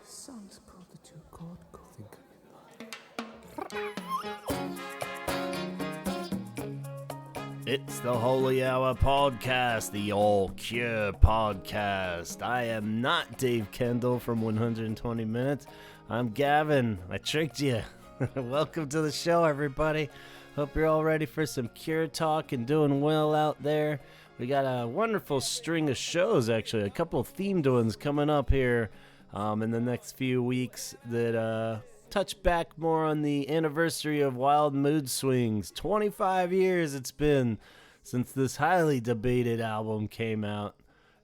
Song's called The Two Cold Think It's the Holy Hour Podcast, the All Cure Podcast. I am not Dave Kendall from 120 Minutes. I'm Gavin. I tricked you. Welcome to the show, everybody. Hope you're all ready for some cure talk and doing well out there. We got a wonderful string of shows, actually. A couple of themed ones coming up here in the next few weeks that touch back more on the anniversary of Wild Mood Swings. 25 years it's been since this highly debated album came out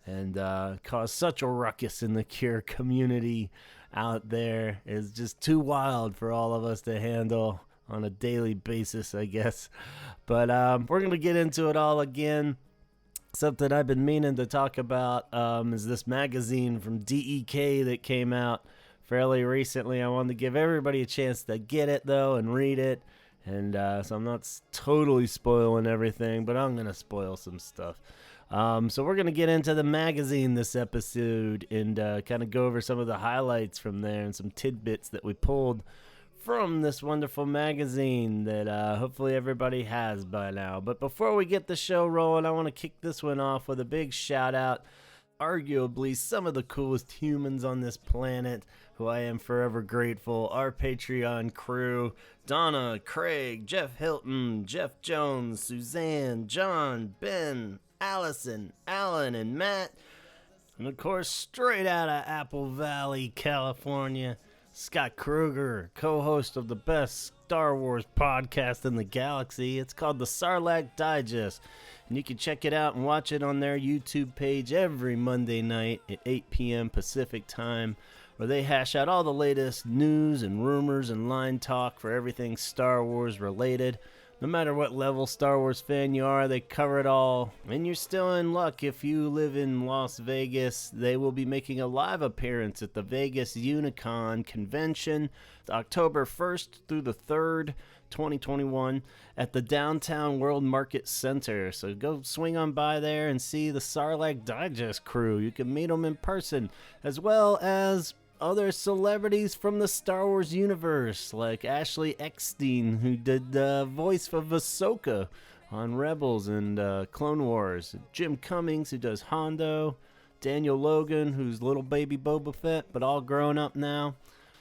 and caused such a ruckus in the Cure community out there. It's just too wild for all of us to handle on a daily basis, I guess. But we're going to get into it all again. Something I've been meaning to talk about is this magazine from DEK that came out fairly recently. I wanted to give everybody a chance to get it, though, and read it. And so I'm not totally spoiling everything, but I'm going to spoil some stuff. So we're going to get into the magazine this episode and kind of go over some of the highlights from there and some tidbits that we pulled from this wonderful magazine that hopefully everybody has by now. But before we get the show rolling, I want to kick this one off with a big shout out. Arguably some of the coolest humans on this planet, who I am forever grateful. Our Patreon crew: Donna, Craig, Jeff Hilton, Jeff Jones, Suzanne, John, Ben, Allison, Alan, and Matt. And of course, straight out of Apple Valley, California, Scott Kruger, co-host of the best Star Wars podcast in the galaxy. It's called the Sarlacc Digest, and you can check it out and watch it on their YouTube page every Monday night at 8 p.m. Pacific time, where they hash out all the latest news and rumors and line talk for everything Star Wars related. No matter what level Star Wars fan you are, they cover it all. And you're still in luck if you live in Las Vegas. They will be making a live appearance at the Vegas Unicon convention, October 1st through the 3rd, 2021, at the Downtown World Market Center. So go swing on by there and see the Sarlacc Digest crew. You can meet them in person, as well as other celebrities from the Star Wars universe, like Ashley Eckstein, who did the voice for Ahsoka on Rebels and Clone Wars, Jim Cummings, who does Hondo, Daniel Logan, who's little baby Boba Fett, but all grown up now.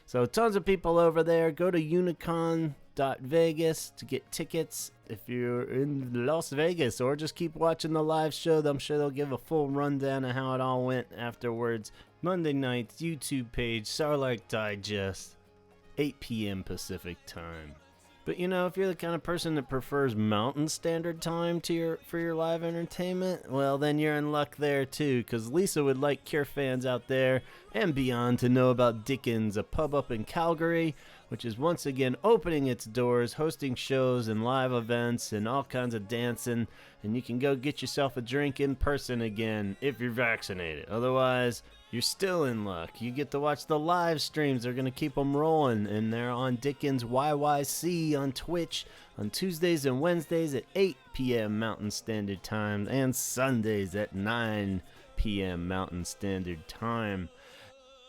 So tons of people over there. Go to unicon.vegas to get tickets if you're in Las Vegas, or just keep watching the live show. I'm sure they'll give a full rundown of how it all went afterwards. Monday night, YouTube page, Sarlacc Digest, 8 p.m. Pacific time. But you know, if you're the kind of person that prefers Mountain Standard Time for your live entertainment, well, then you're in luck there too, because Lisa would like Cure fans out there and beyond to know about Dickens, a pub up in Calgary, which is once again opening its doors, hosting shows and live events and all kinds of dancing, and you can go get yourself a drink in person again if you're vaccinated. Otherwise, you're still in luck. You get to watch the live streams. They're going to keep them rolling, and they're on Dickens YYC on Twitch on Tuesdays and Wednesdays at 8 p.m. Mountain Standard Time and Sundays at 9 p.m. Mountain Standard Time.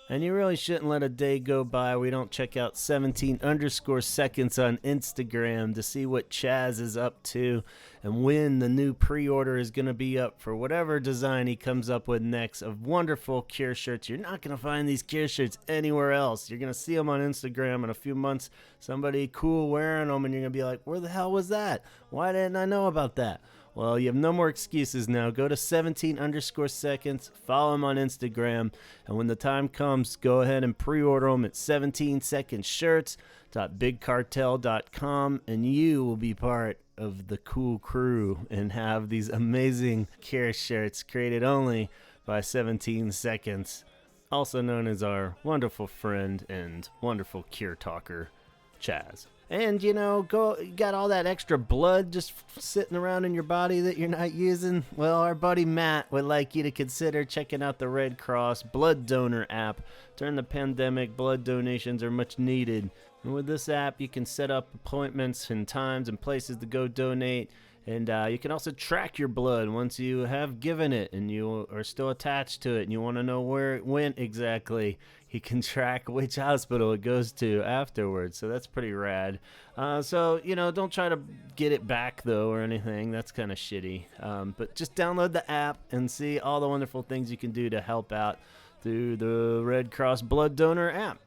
And you really shouldn't let a day go by we don't check out 17_seconds on Instagram to see what Chaz is up to and when the new pre-order is going to be up for whatever design he comes up with next of wonderful Cure shirts. You're not going to find these Cure shirts anywhere else. You're going to see them on Instagram in a few months, somebody cool wearing them, and you're going to be like, where the hell was that? Why didn't I know about that? Well, you have no more excuses now. Go to 17_seconds, follow him on Instagram, and when the time comes, go ahead and pre-order them at 17secondsshirts.bigcartel.com, and you will be part of the cool crew and have these amazing Cure shirts created only by 17 Seconds, also known as our wonderful friend and wonderful Cure talker, Chaz. And, you know, you got all that extra blood just sitting around in your body that you're not using? Well, our buddy Matt would like you to consider checking out the Red Cross Blood Donor app. During the pandemic, blood donations are much needed. And with this app, you can set up appointments and times and places to go donate. And you can also track your blood once you have given it and you are still attached to it and you want to know where it went exactly. He can track which hospital it goes to afterwards, so that's pretty rad. So, don't try to get it back, though, or anything. That's kind of shitty. But just download the app and see all the wonderful things you can do to help out through the Red Cross Blood Donor app.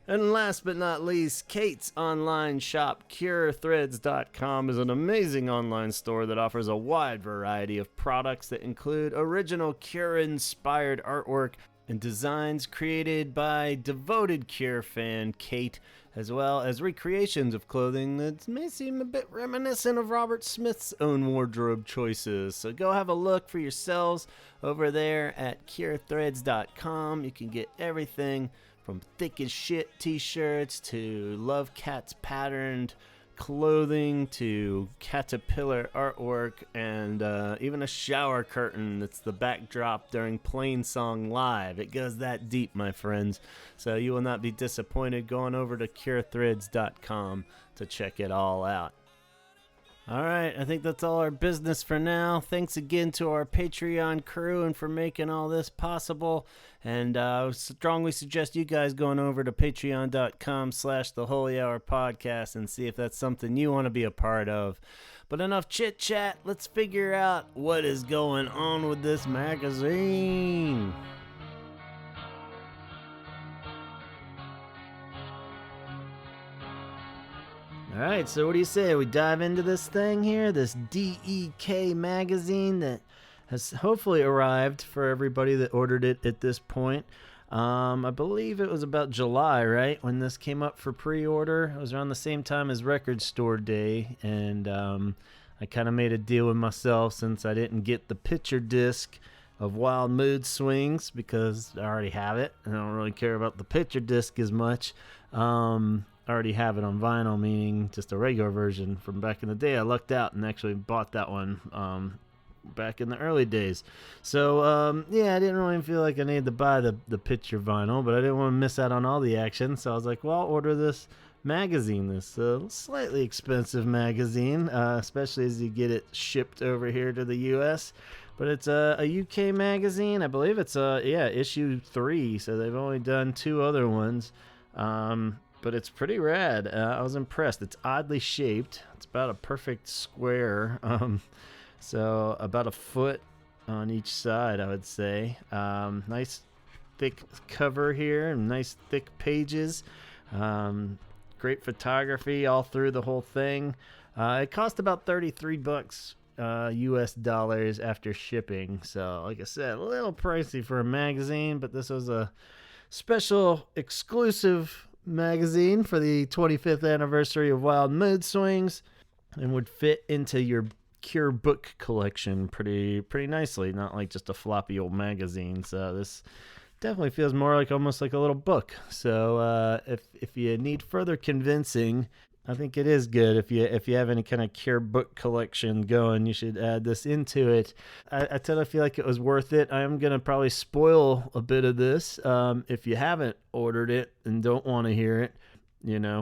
And last but not least, Kate's online shop, CureThreads.com, is an amazing online store that offers a wide variety of products that include original Cure-inspired artwork and designs created by devoted Cure fan Kate, as well as recreations of clothing that may seem a bit reminiscent of Robert Smith's own wardrobe choices. So go have a look for yourselves over there at CureThreads.com. You can get everything from thick as shit t-shirts to Love Cats patterned clothing to caterpillar artwork and even a shower curtain that's the backdrop during Plain Song Live. It goes that deep, my friends. So you will not be disappointed going over to CureThreads.com to check it all out. All right, I think that's all our business for now. Thanks again to our Patreon crew and for making all this possible. And I strongly suggest you guys going over to patreon.com/The Holy Hour Podcast and see if that's something you want to be a part of. But enough chit chat. Let's figure out what is going on with this magazine. All right, so what do you say? We dive into this thing here, this DEK Magazine that has hopefully arrived for everybody that ordered it at this point. I believe it was about July, right, when this came up for pre-order. It was around the same time as Record Store Day, and I kind of made a deal with myself since I didn't get the picture disc of Wild Mood Swings because I already have it. I don't really care about the picture disc as much. I already have it on vinyl, meaning just a regular version from back in the day. I lucked out and actually bought that one back in the early days. So, I didn't really feel like I needed to buy the picture vinyl, but I didn't want to miss out on all the action. So I was like, well, I'll order this magazine, this slightly expensive magazine, especially as you get it shipped over here to the U.S., but it's a UK magazine. I believe it's issue 3, so they've only done 2 other ones. But it's pretty rad. I was impressed. It's oddly shaped. It's about a perfect square. So about a foot on each side, I would say. Nice thick cover here and nice thick pages. Great photography all through the whole thing. It cost about $33 US dollars after shipping. So like I said, a little pricey for a magazine, but this was a special exclusive magazine for the 25th anniversary of Wild Mood Swings and would fit into your Cure book collection pretty nicely, not like just a floppy old magazine. So this definitely feels more like almost like a little book. So if you need further convincing, I think it is good. If you have any kind of Cure book collection going, you should add this into it. I tend to feel like it was worth it. I am going to probably spoil a bit of this. If you haven't ordered it and don't want to hear it,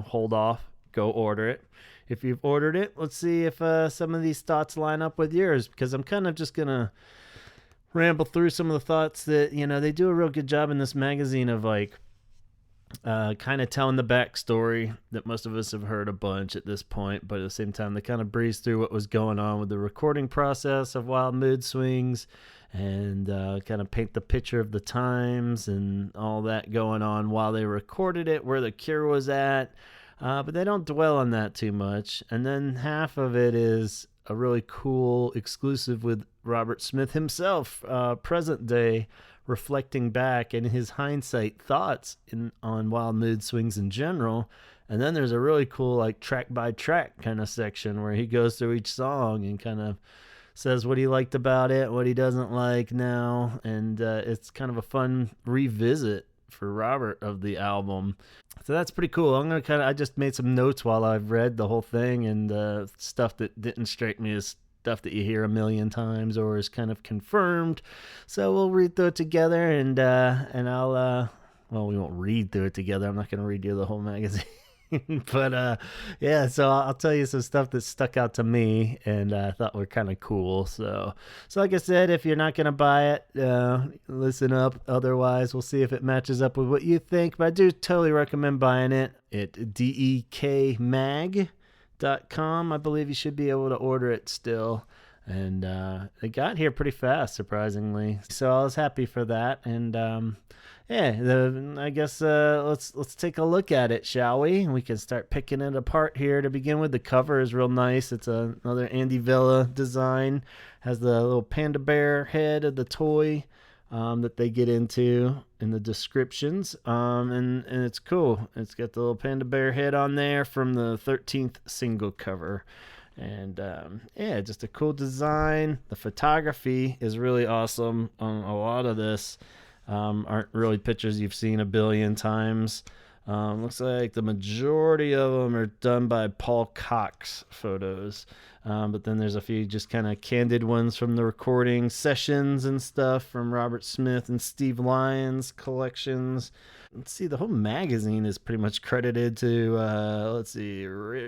hold off, go order it. If you've ordered it, let's see if some of these thoughts line up with yours, because I'm kind of just going to ramble through some of the thoughts that, they do a real good job in this magazine of like, kind of telling the backstory that most of us have heard a bunch at this point, but at the same time they kind of breeze through what was going on with the recording process of Wild Mood Swings and kind of paint the picture of the times and all that going on while they recorded it, where the Cure was at, but they don't dwell on that too much. And then half of it is a really cool exclusive with Robert Smith himself, present day, reflecting back and his hindsight thoughts on Wild Mood Swings in general. And then there's a really cool like track by track kind of section where he goes through each song and kind of says what he liked about it, what he doesn't like now, and it's kind of a fun revisit for Robert of the album. So that's pretty cool. I just made some notes while I've read the whole thing, and stuff that didn't strike me as stuff that you hear a million times or is kind of confirmed. So we'll read through it together, and I'll we won't read through it together. I'm not going to read you the whole magazine. But yeah, so I'll tell you some stuff that stuck out to me and I thought were kind of cool. So like I said, if you're not gonna buy it, listen up. Otherwise, we'll see if it matches up with what you think. But I do totally recommend buying it at DEKMag.com. I believe you should be able to order it still. And it got here pretty fast, surprisingly. So I was happy for that. And I guess let's take a look at it, shall we? We can start picking it apart here. To begin with, the cover is real nice. It's another Andy Villa design. Has the little panda bear head of the toy that they get into in the descriptions. And it's cool. It's got the little panda bear head on there from the 13th single cover. And just a cool design. The photography is really awesome on a lot of this. Aren't really pictures you've seen a billion times. Looks like the majority of them are done by Paul Cox photos. But then there's a few just kind of candid ones from the recording sessions and stuff from Robert Smith and Steve Lyons collections. Let's see, the whole magazine is pretty much credited to,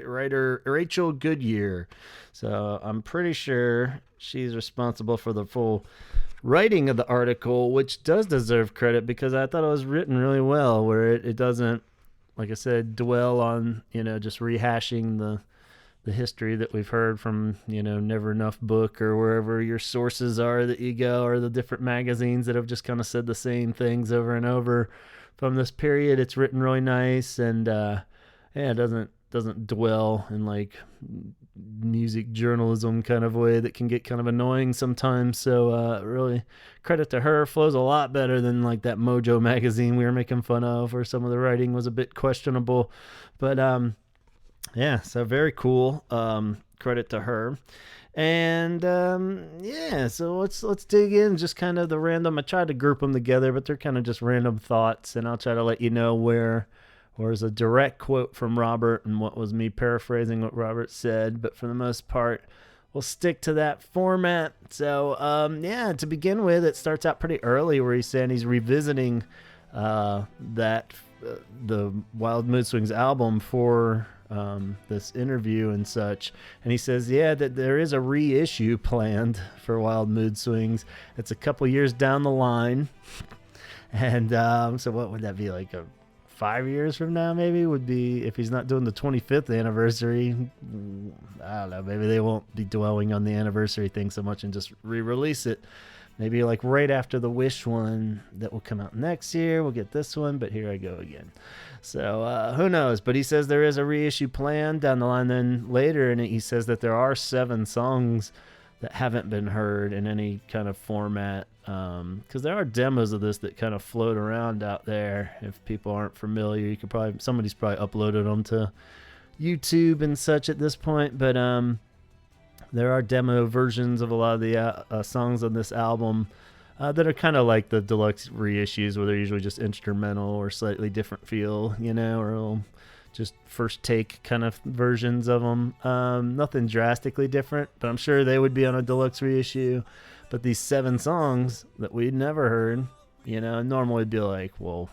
writer Rachel Goodyear. So I'm pretty sure she's responsible for the full writing of the article, which does deserve credit because I thought it was written really well, where it doesn't, like I said, dwell on, just rehashing the history that we've heard from, Never Enough Book or wherever your sources are that you go, or the different magazines that have just kind of said the same things over and over from this period. It's written really nice, and it doesn't dwell in like music journalism kind of way that can get kind of annoying sometimes. So really credit to her. Flows a lot better than like that Mojo magazine we were making fun of, where some of the writing was a bit questionable. But so very cool. Credit to her. And so let's dig in. Just kind of the random. I tried to group them together, but they're kind of just random thoughts, and I'll try to let you know where's a direct quote from Robert and what was me paraphrasing what Robert said. But for the most part, we'll stick to that format. So to begin with, it starts out pretty early where he's saying he's revisiting the Wild Mood Swings album for this interview and such, and he says that there is a reissue planned for Wild Mood Swings. It's a couple years down the line, and so what would that be, like a 5 years from now? Maybe would be, if he's not doing the 25th anniversary. I don't know, maybe they won't be dwelling on the anniversary thing so much and just re-release it. Maybe like right after the Wish one that will come out next year, we'll get this one, but here I go again. So who knows? But he says there is a reissue plan down the line then later, and he says that there are 7 songs that haven't been heard in any kind of format, because there are demos of this that kind of float around out there. If people aren't familiar, you could somebody's probably uploaded them to YouTube and such at this point, but there are demo versions of a lot of the songs on this album that are kind of like the deluxe reissues, where they're usually just instrumental or slightly different feel, or just first take kind of versions of them. Nothing drastically different, but I'm sure they would be on a deluxe reissue. But these 7 songs that we'd never heard, normally be like, well,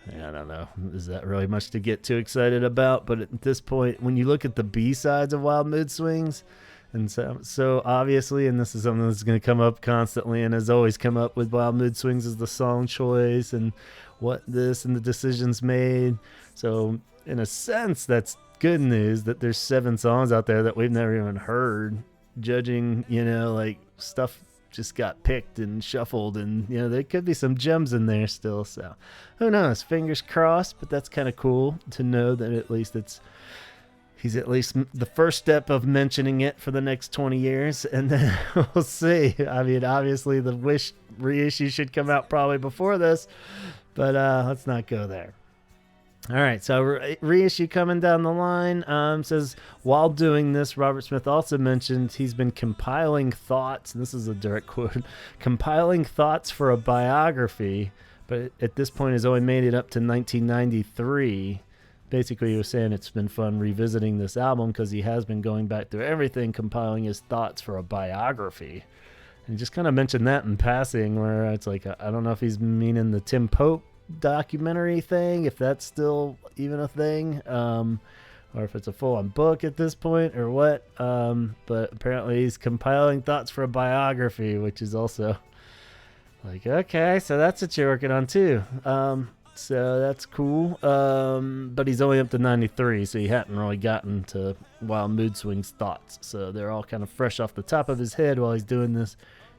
I don't know, is that really much to get too excited about? But at this point, when you look at the B-sides of Wild Mood Swings, and so obviously, and this is something that's going to come up constantly and has always come up with Wild Mood Swings, is the song choice and what this and the decisions made. So in a sense, that's good news that there's 7 songs out there that we've never even heard, judging, like stuff just got picked and shuffled, and there could be some gems in there still. So who knows, fingers crossed. But that's kind of cool to know that at least he's at least the first step of mentioning it for the next 20 years, and then we'll see. I mean, obviously the Wish reissue should come out probably before this, but let's not go there. All right, so reissue coming down the line. Says, while doing this, Robert Smith also mentioned he's been compiling thoughts, and this is a direct quote, compiling thoughts for a biography, but at this point has only made it up to 1993. Basically, he was saying it's been fun revisiting this album because he has been going back through everything, compiling his thoughts for a biography. And he just kind of mentioned that in passing, where it's like, I don't know if he's meaning the Tim Pope documentary thing, if that's still even a thing, or if it's a full-on book at this point or what. But apparently he's compiling thoughts for a biography, which is also like, okay, so that's what you're working on too. So that's cool. But he's only up to 93, so he hadn't really gotten to Wild Mood Swings thoughts. So they're all kind of fresh off the top of his head while he's doing this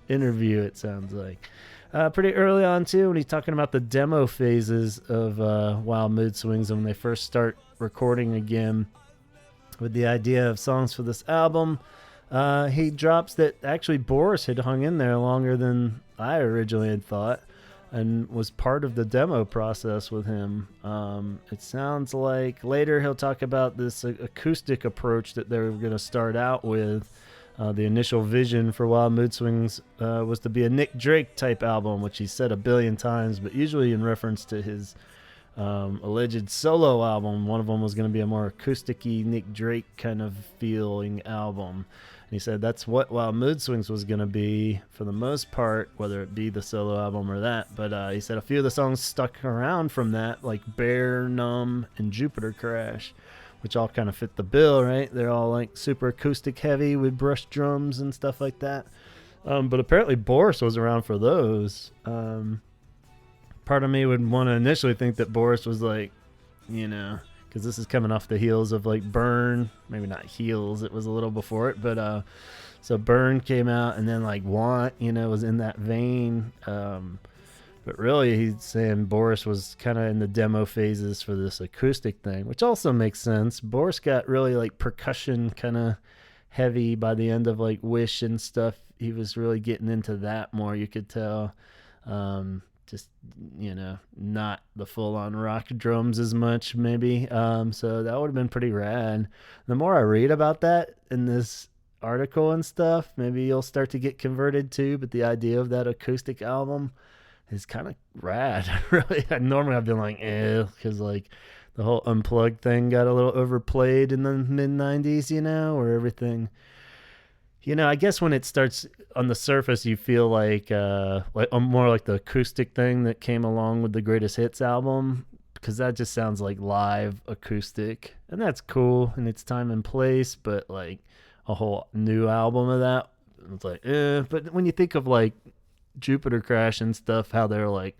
interview, it sounds like. Pretty early on, too, when he's talking about the demo phases of Wild Mood Swings and when they first start recording again with the idea of songs for this album, he drops that actually Boris had hung in there longer than I originally had thought and was part of the demo process with him. It sounds like later he'll talk about this acoustic approach that they were going to start out with. The initial vision for Wild Mood Swings was to be a Nick Drake type album, which he said a billion times, but usually in reference to his alleged solo album. One of them was going to be a more acoustic-y Nick Drake kind of feeling album. And he said that's what Wild Mood Swings was going to be for the most part, whether it be the solo album or that. But he said a few of the songs stuck around from that, like Bear, Numb, and Jupiter Crash, which all kind of fit the bill, right? They're all like super acoustic heavy with brush drums and stuff like that. But apparently Boris was around for those. Part of me would want to initially think that Boris was like, because this is coming off the heels of like Burn, maybe not heels, it was a little before it, but so Burn came out and then like Want, was in that vein. But really he's saying Boris was kind of in the demo phases for this acoustic thing, which also makes sense. Boris got really like percussion kind of heavy by the end of like Wish and stuff. He was really getting into that more, you could tell. Just, not the full-on rock drums as much, maybe. So that would have been pretty rad. The more I read about that in this article and stuff, maybe you'll start to get converted too, but the idea of that acoustic album is kind of rad. Really, normally I've been like, because like the whole Unplugged thing got a little overplayed in the mid-90s, where everything... I guess when it starts on the surface, you feel like more like the acoustic thing that came along with the Greatest Hits album, because that just sounds like live acoustic, and that's cool in its time and place. But like a whole new album of that, it's like, But when you think of like Jupiter Crash and stuff, how they're like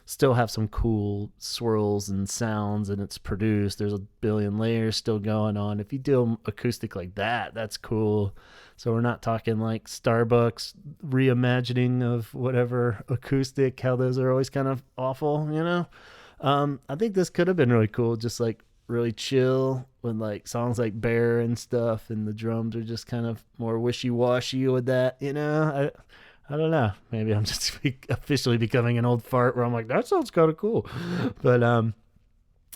still have some cool swirls and sounds, and it's produced. There's a billion layers still going on. If you do acoustic like that, that's cool. So we're not talking like Starbucks reimagining of whatever acoustic, how those are always kind of awful, I think this could have been really cool, just like really chill with like songs like Bear and stuff, and the drums are just kind of more wishy-washy with that, I don't know. Maybe I'm just officially becoming an old fart where I'm like, that sounds kind of cool. But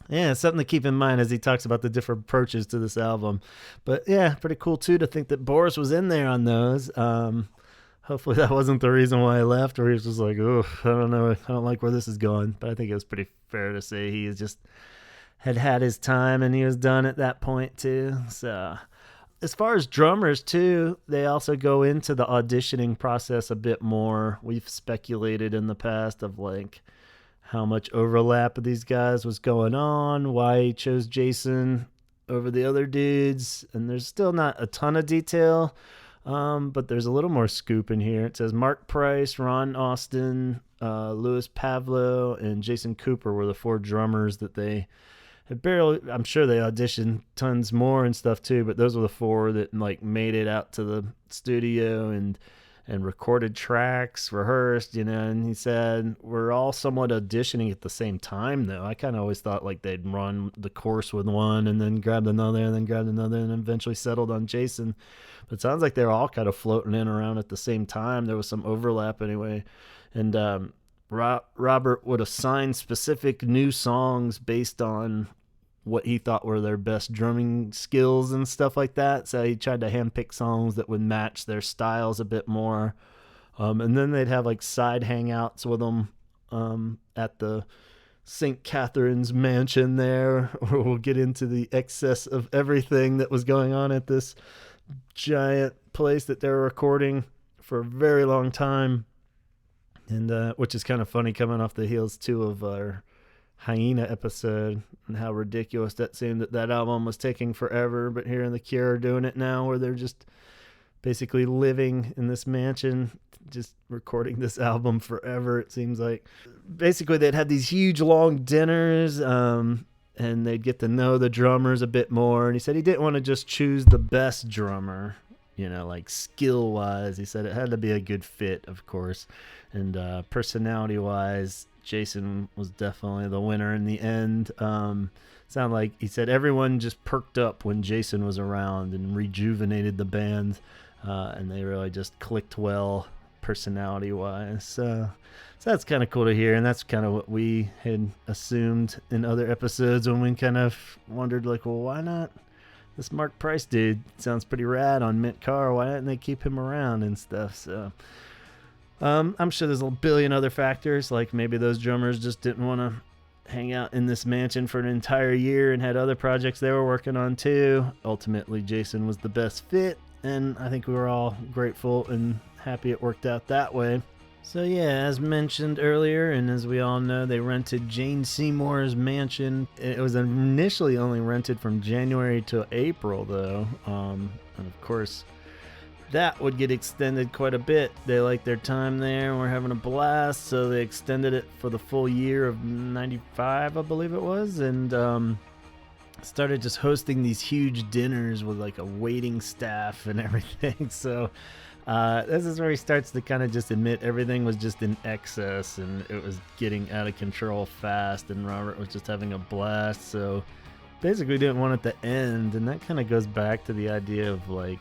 yeah, something to keep in mind as he talks about the different approaches to this album. But yeah, pretty cool too to think that Boris was in there on those. Hopefully that wasn't the reason why he left, or he was just like, oh, I don't know, I don't like where this is going. But I think it was pretty fair to say he just had his time and he was done at that point too. So as far as drummers too, they also go into the auditioning process a bit more. We've speculated in the past of like how much overlap of these guys was going on, why he chose Jason over the other dudes, and there's still not a ton of detail, but there's a little more scoop in here. It says Mark Price, Ron Austin, Louis Pavlo, and Jason Cooper were the 4 drummers that they had barely... I'm sure they auditioned tons more and stuff too, but those were the 4 that like made it out to the studio and recorded tracks, rehearsed, and he said, we're all somewhat auditioning at the same time, though. I kind of always thought like they'd run the course with one and then grabbed another and then grabbed another and eventually settled on Jason. But it sounds like they're all kind of floating in around at the same time. There was some overlap anyway. And Robert would assign specific new songs based on what he thought were their best drumming skills and stuff like that. So he tried to handpick songs that would match their styles a bit more. And then they'd have like side hangouts with them at the St. Catherine's mansion there, where we'll get into the excess of everything that was going on at this giant place that they were recording for a very long time. And which is kind of funny coming off the heels too of our Hyena episode and how ridiculous that seemed, that album was taking forever, but hearing the Cure are doing it now where they're just basically living in this mansion, just recording this album forever, it seems like. Basically, they'd have these huge long dinners, and they'd get to know the drummers a bit more. And he said he didn't want to just choose the best drummer, like skill-wise. He said it had to be a good fit, of course. And personality-wise, Jason was definitely the winner in the end. Sound like he said everyone just perked up when Jason was around and rejuvenated the band, and they really just clicked well personality-wise. So that's kind of cool to hear, and that's kind of what we had assumed in other episodes when we kind of wondered, like, well, why not? This Mark Price dude sounds pretty rad on Mint Car. Why didn't they keep him around and stuff? So I'm sure there's a billion other factors, like maybe those drummers just didn't want to hang out in this mansion for an entire year and had other projects they were working on too. Ultimately, Jason was the best fit, and I think we were all grateful and happy it worked out that way. So yeah, as mentioned earlier, and as we all know, they rented Jane Seymour's mansion. It was initially only rented from January to April, though. And of course, that would get extended quite a bit. They liked their time there and were having a blast, so they extended it for the full year of 95, I believe it was, and started just hosting these huge dinners with like a waiting staff and everything. So this is where he starts to kind of just admit everything was just in excess and it was getting out of control fast, and Robert was just having a blast. So basically didn't want it to end, and that kind of goes back to the idea of like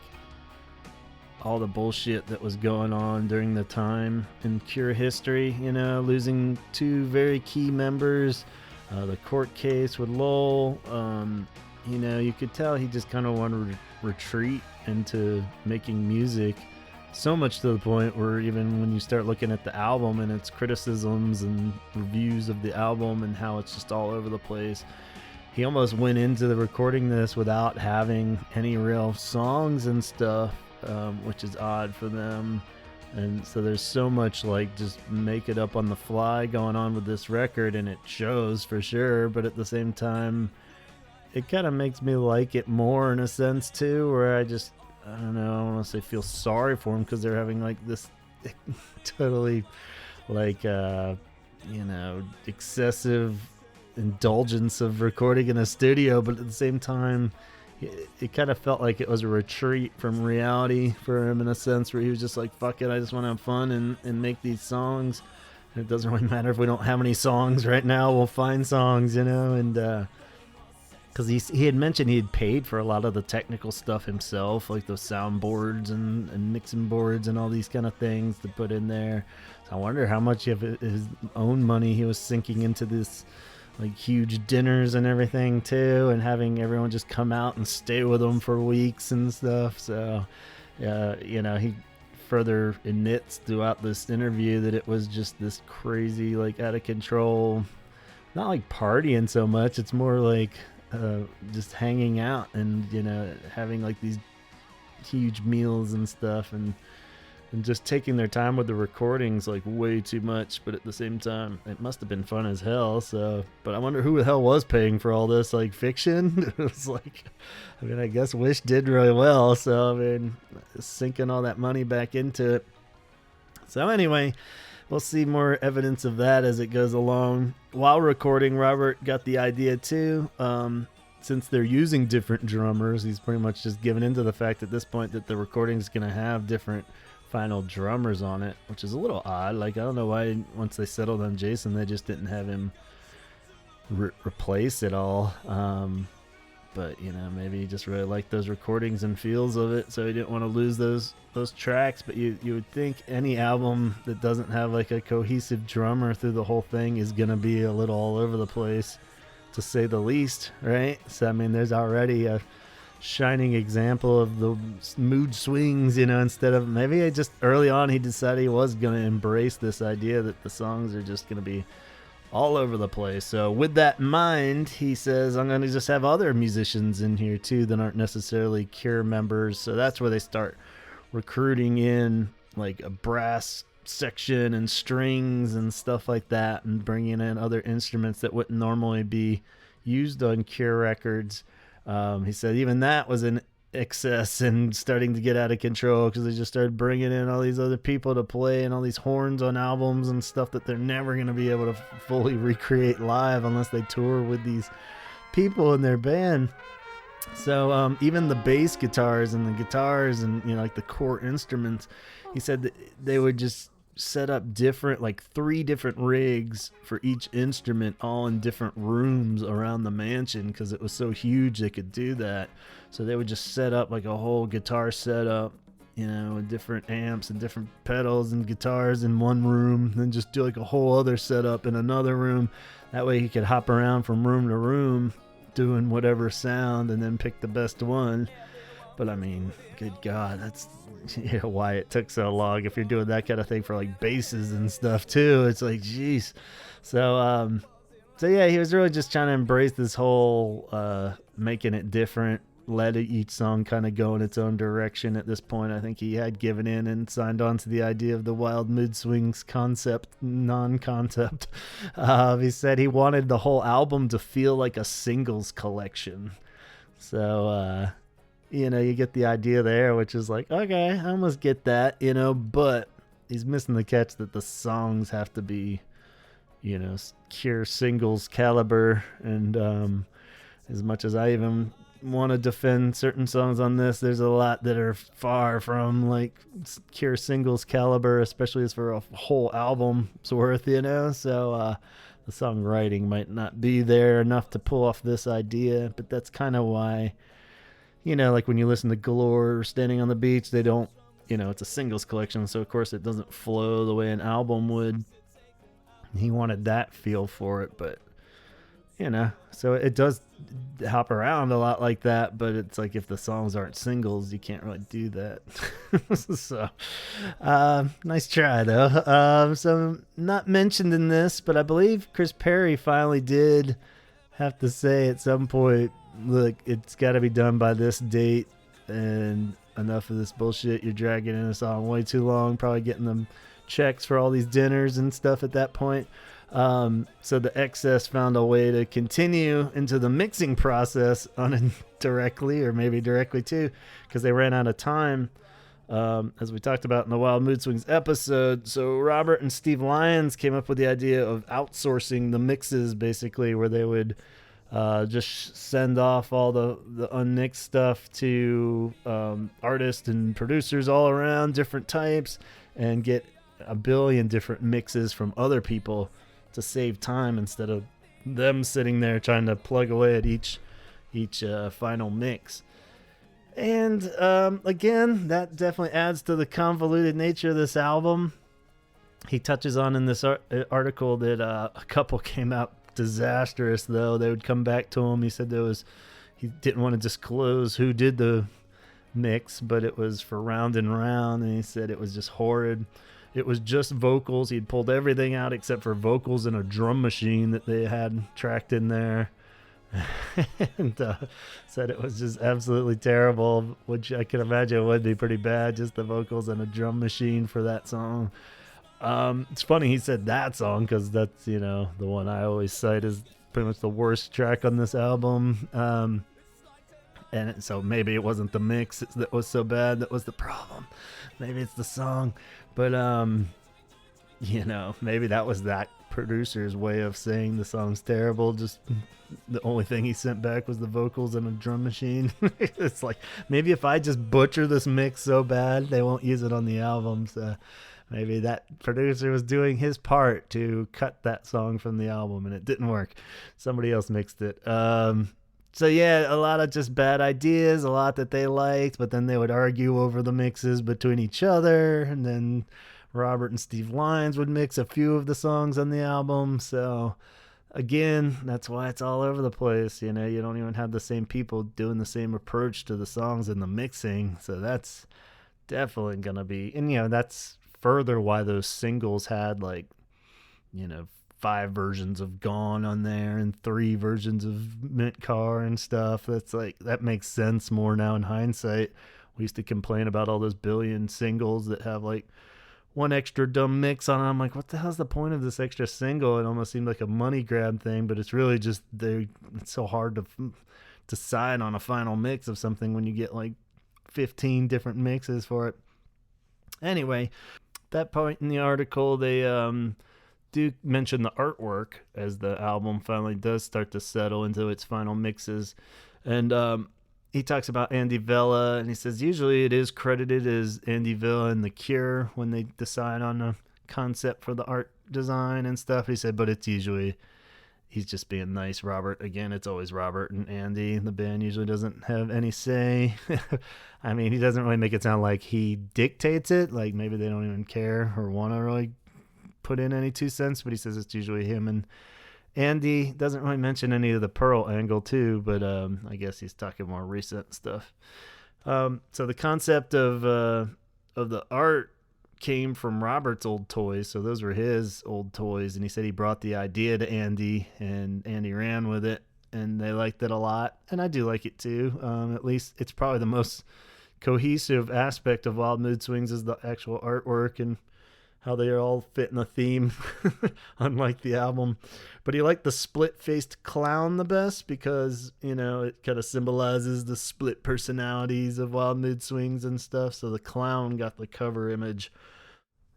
all the bullshit that was going on during the time in Cure history, losing two very key members, the court case with Lowell. You could tell he just kind of wanted to retreat into making music, so much to the point where even when you start looking at the album and its criticisms and reviews of the album and how it's just all over the place, he almost went into the recording this without having any real songs and stuff, which is odd for them. And so there's so much like just make it up on the fly going on with this record, and it shows for sure, but at the same time it kind of makes me like it more in a sense too, where I don't know, I don't want to say feel sorry for them because they're having like this totally like excessive indulgence of recording in a studio, but at the same time it kind of felt like it was a retreat from reality for him in a sense, where he was just like, fuck it, I just want to have fun and make these songs, and it doesn't really matter if we don't have any songs right now, we'll find songs, and because he had mentioned he had paid for a lot of the technical stuff himself, like those soundboards and mixing boards and all these kind of things to put in there. So I wonder how much of his own money he was sinking into this like huge dinners and everything too, and having everyone just come out and stay with him for weeks and stuff. So he further admits throughout this interview that it was just this crazy, like out of control, not like partying so much, it's more like just hanging out and having like these huge meals and stuff, and just taking their time with the recordings like way too much. But at the same time, it must have been fun as hell. So, but I wonder who the hell was paying for all this, like Fiction. It was like, I guess Wish did really well, so sinking all that money back into it. So anyway, we'll see more evidence of that as it goes along. While recording, Robert got the idea too. Since they're using different drummers, he's pretty much just given into the fact at this point that the recording is going to have different final drummers on it, which is a little odd. Like, I don't know why once they settled on Jason, they just didn't have him replace it all. But maybe he just really liked those recordings and feels of it, so he didn't want to lose those tracks. But you would think any album that doesn't have like a cohesive drummer through the whole thing is gonna be a little all over the place, to say the least, right? So there's already a shining example of the mood swings, instead of, maybe I just early on he decided he was gonna embrace this idea that the songs are just gonna be all over the place. So with that in mind, he says, I'm going to just have other musicians in here too that aren't necessarily Cure members. So that's where they start recruiting in like a brass section and strings and stuff like that, and bringing in other instruments that wouldn't normally be used on Cure records. He said even that was an excess and starting to get out of control because they just started bringing in all these other people to play and all these horns on albums and stuff that they're never going to be able to fully recreate live unless they tour with these people in their band. So even the bass guitars and the guitars and like the core instruments, he said that they would just set up different, like 3 different rigs for each instrument, all in different rooms around the mansion because it was so huge they could do that. So they would just set up like a whole guitar setup, with different amps and different pedals and guitars in one room, then just do like a whole other setup in another room. That way he could hop around from room to room doing whatever sound and then pick the best one. But I mean, good God, that's why it took so long. If you're doing that kind of thing for like basses and stuff too, it's like, geez. So yeah, he was really just trying to embrace this whole making it different, let each song kind of go in its own direction. At this point, I think he had given in and signed on to the idea of the Wild Mood Swings non-concept. He said he wanted the whole album to feel like a singles collection. So, you get the idea there, which is like, okay, I almost get that, but he's missing the catch that the songs have to be, Cure singles caliber. And as much as I even want to defend certain songs on this, there's a lot that are far from like Cure singles caliber, especially as for a whole album's worth, so the songwriting might not be there enough to pull off this idea. But that's kind of why, like when you listen to Galore or Standing on the Beach, they don't, it's a singles collection, so of course it doesn't flow the way an album would. He wanted that feel for it, but so it does hop around a lot like that, but it's like if the songs aren't singles, you can't really do that. So, nice try though. So not mentioned in this, but I believe Chris Perry finally did have to say at some point, look, it's got to be done by this date, and enough of this bullshit. You're dragging in a song way too long, probably getting them checks for all these dinners and stuff at that point. So the excess found a way to continue into the mixing process indirectly, or maybe directly too, because they ran out of time, as we talked about in the Wild Mood Swings episode. So Robert and Steve Lyons came up with the idea of outsourcing the mixes, basically, where they would just send off all the unmixed stuff to artists and producers all around, different types, and get a billion different mixes from other people to save time instead of them sitting there trying to plug away at each final mix. And again, that definitely adds to the convoluted nature of this album. He touches on in this article that a couple came out disastrous, though. They would come back to him. He said he didn't want to disclose who did the mix, but it was for Round and Round, and he said it was just horrid. It was just vocals. He'd pulled everything out except for vocals and a drum machine that they had tracked in there. And said it was just absolutely terrible, which I can imagine would be pretty bad, just the vocals and a drum machine for that song. It's funny he said that song because that's, the one I always cite as pretty much the worst track on this album. And so maybe it wasn't the mix that was so bad that was the problem. Maybe it's the song. But, maybe that was that producer's way of saying the song's terrible. Just the only thing he sent back was the vocals and a drum machine. It's like, maybe if I just butcher this mix so bad, they won't use it on the album. So maybe that producer was doing his part to cut that song from the album, and it didn't work. Somebody else mixed it. So yeah, a lot of just bad ideas, a lot that they liked, but then they would argue over the mixes between each other, and then Robert and Steve Lyons would mix a few of the songs on the album. So again, that's why it's all over the place. You don't even have the same people doing the same approach to the songs in the mixing. So that's definitely going to be, and that's further why those singles had 5 versions of Gone on there and 3 versions of Mint Car and stuff. That's that makes sense more now in hindsight. We used to complain about all those billion singles that have one extra dumb mix on it. I'm like, what the hell's the point of this extra single? It almost seemed like a money grab thing, but it's really just it's so hard to decide on a final mix of something when you get like 15 different mixes for it. Anyway, at that point in the article, they do mention the artwork as the album finally does start to settle into its final mixes. And he talks about Andy Vella, and he says usually it is credited as Andy Vella and The Cure when they decide on a concept for the art design and stuff. He said, but it's usually he's just being nice. Robert, again, it's always Robert and Andy. The band usually doesn't have any say. I mean, he doesn't really make it sound like he dictates it. Like maybe they don't even care or want to really put in any 2 cents, but he says it's usually him and Andy. Doesn't really mention any of the Pearl angle too, but I guess he's talking more recent stuff. So the concept of the art came from Robert's old toys, so those were his old toys, and he said he brought the idea to Andy, and Andy ran with it, and they liked it a lot, and I do like it too. At least it's probably the most cohesive aspect of Wild Mood Swings is the actual artwork and how they all fit in a theme, unlike the album. But he liked the split-faced clown the best because, you know, it kind of symbolizes the split personalities of Wild Mood Swings and stuff. So the clown got the cover image.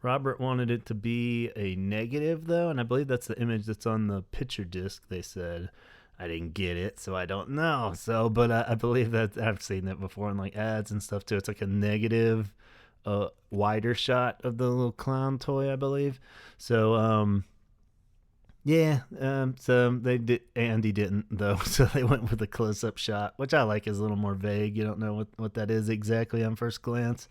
Robert wanted it to be a negative, though, and I believe that's the image that's on the picture disc, they said. I didn't get it, so I don't know. So, but I believe that I've seen that before in like ads and stuff too. It's like a negative, wider shot of the little clown toy, I believe. So, so they did. Andy didn't though, so they went with a close-up shot, which I like. Is a little more vague. You don't know what that is exactly on first glance.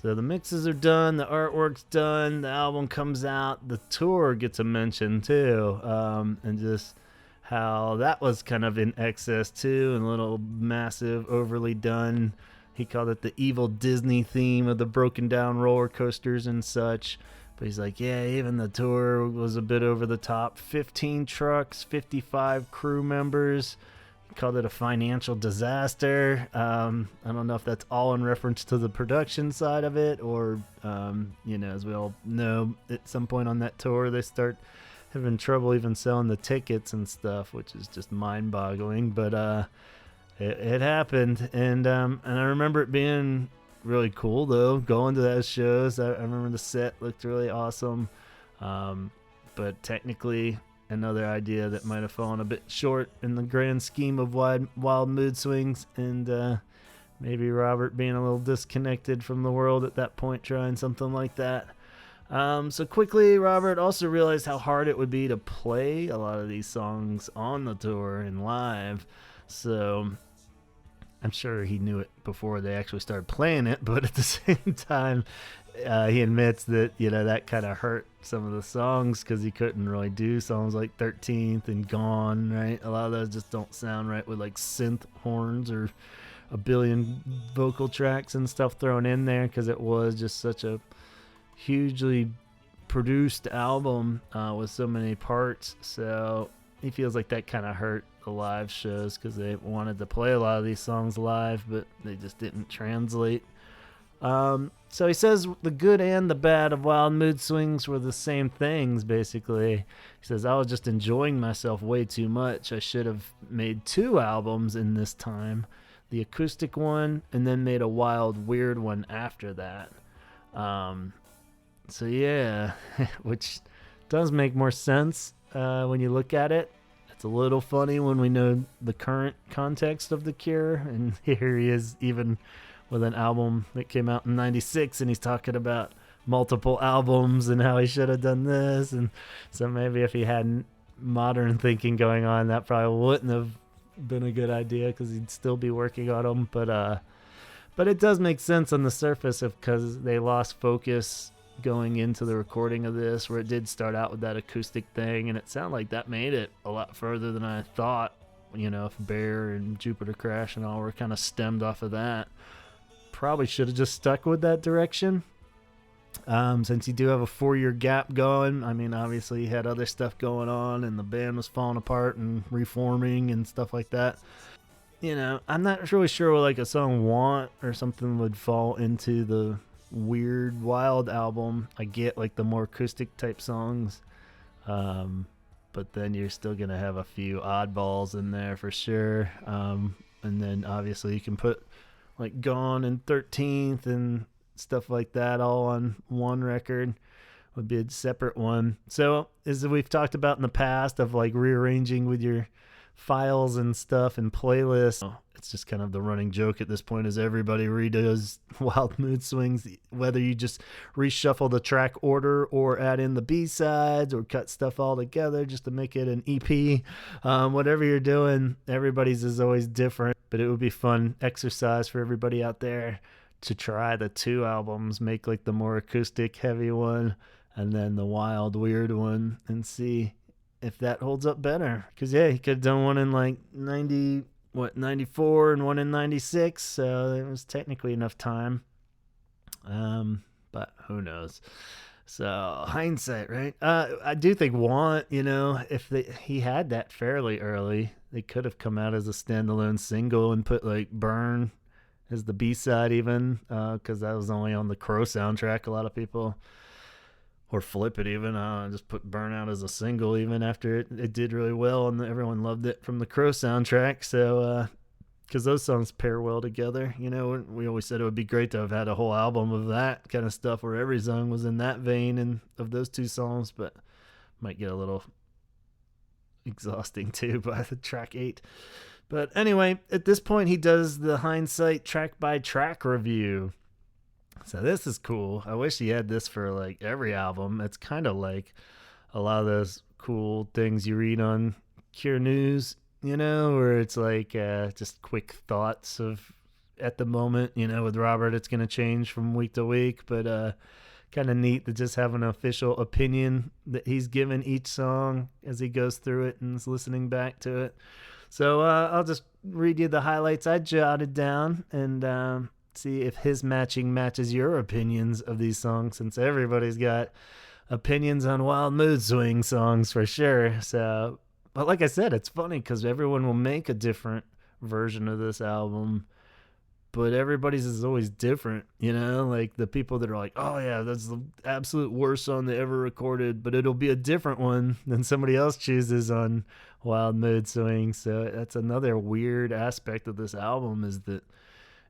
So the mixes are done, the artwork's done, the album comes out, the tour gets a mention too, and just how that was kind of in excess too, and a little massive, overly done. He called it the evil Disney theme of the broken down roller coasters and such. But he's like, yeah, even the tour was a bit over the top. 15 trucks, 55 crew members. He called it a financial disaster. I don't know if that's all in reference to the production side of it or, as we all know, at some point on that tour, they start having trouble even selling the tickets and stuff, which is just mind-boggling. But it happened, and I remember it being really cool though, going to those shows. I remember the set looked really awesome, but technically another idea that might have fallen a bit short in the grand scheme of Wild Mood Swings, and maybe Robert being a little disconnected from the world at that point, trying something like that. So quickly, Robert also realized how hard it would be to play a lot of these songs on the tour and live. So I'm sure he knew it before they actually started playing it, but at the same time, he admits that, that kind of hurt some of the songs because he couldn't really do songs like 13th and Gone, right? A lot of those just don't sound right with like synth horns or a billion vocal tracks and stuff thrown in there because it was just such a hugely produced album with so many parts. So he feels like that kind of hurt the live shows because they wanted to play a lot of these songs live, but they just didn't translate. So he says the good and the bad of Wild Mood Swings were the same things, basically. He says, I was just enjoying myself way too much. I should have made 2 albums in this time, the acoustic one, and then made a wild, weird one after that. So yeah, which does make more sense when you look at it. It's a little funny when we know the current context of The Cure, and here he is even with an album that came out in 96, and he's talking about multiple albums and how he should have done this. And so maybe if he had modern thinking going on, that probably wouldn't have been a good idea because he'd still be working on them. But it does make sense on the surface because they lost focus going into the recording of this, where it did start out with that acoustic thing, and it sounded like that made it a lot further than I thought. If Bear and Jupiter Crash and all were kind of stemmed off of that. Probably should have just stuck with that direction. Since you do have a 4-year gap going, I mean, obviously you had other stuff going on and the band was falling apart and reforming and stuff like that. I'm not really sure what like a song Want or something would fall into the weird, wild album. I get like the more acoustic type songs, but then you're still gonna have a few oddballs in there for sure. And then obviously you can put like Gone and 13th and stuff like that all on one record. Would be a separate one. So as we've talked about in the past of like rearranging with your files and stuff and playlists, it's just kind of the running joke at this point is everybody redoes Wild Mood Swings, whether you just reshuffle the track order or add in the B-sides or cut stuff all together just to make it an EP. Whatever you're doing, everybody's is always different, but it would be fun exercise for everybody out there to try the two albums, make like the more acoustic heavy one and then the wild weird one, and see if that holds up better. Because yeah, he could have done one in like 94 and one in 96, so it was technically enough time, but who knows. So hindsight, right? I do think Want, if he had that fairly early, they could have come out as a standalone single and put like Burn as the B-side even, because that was only on the Crow soundtrack. A lot of people, or flip it even, just put Burn out as a single even after it did really well and everyone loved it from the Crow soundtrack. So because those songs pair well together, we always said it would be great to have had a whole album of that kind of stuff where every song was in that vein and of those two songs, but might get a little exhausting too by the track 8. But anyway, at this point, he does the hindsight track-by-track review. So this is cool. I wish he had this for like every album. It's kind of like a lot of those cool things you read on Cure News, where it's like just quick thoughts of at the moment. With Robert, it's going to change from week to week, but kind of neat to just have an official opinion that he's given each song as he goes through it and is listening back to it. So I'll just read you the highlights I jotted down and see if his matches your opinions of these songs, since everybody's got opinions on Wild Mood Swing songs for sure. So, but like I said, it's funny because everyone will make a different version of this album, but everybody's is always different, like the people that are like, oh yeah, that's the absolute worst song they ever recorded, but it'll be a different one than somebody else chooses on Wild Mood Swing. So that's another weird aspect of this album, is that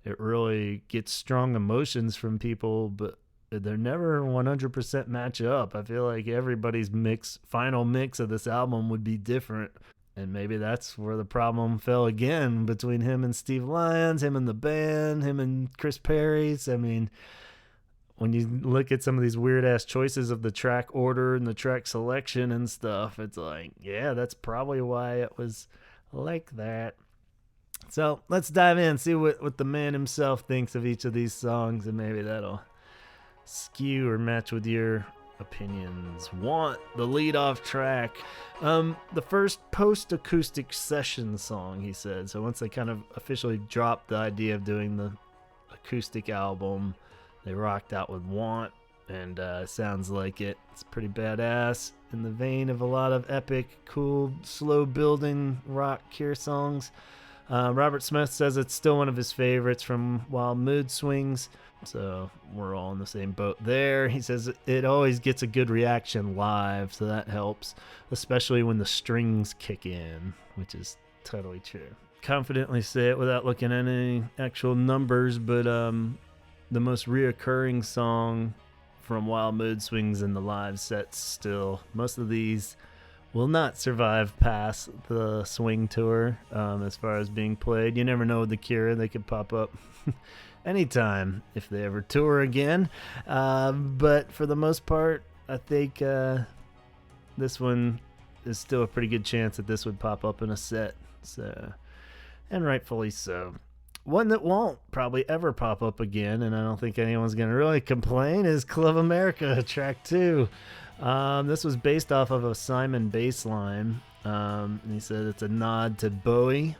it really gets strong emotions from people, but they're never 100% match up. I feel like everybody's final mix of this album would be different. And maybe that's where the problem fell again between him and Steve Lyons, him and the band, him and Chris Perry's. I mean, when you look at some of these weird-ass choices of the track order and the track selection and stuff, it's like, yeah, that's probably why it was like that. So let's dive in, see what the man himself thinks of each of these songs, and maybe that'll skew or match with your opinions. Want, the lead-off track. The first post-acoustic session song, he said. So once they kind of officially dropped the idea of doing the acoustic album, they rocked out with Want, and sounds like it. It's pretty badass, in the vein of a lot of epic, cool, slow-building rock Cure songs. Robert Smith says it's still one of his favorites from Wild Mood Swings, so we're all in the same boat there. He says it always gets a good reaction live, so that helps, especially when the strings kick in, which is totally true. Confidently say it without looking at any actual numbers, but the most reoccurring song from Wild Mood Swings in the live sets still. Most of these will not survive past the swing tour as far as being played. You never know with The Cure. They could pop up anytime if they ever tour again. But for the most part, I think this one is still a pretty good chance that this would pop up in a set. So, and rightfully so. One that won't probably ever pop up again, and I don't think anyone's going to really complain, is Club America, track 2. This was based off of a Simon bass line. And he said it's a nod to Bowie,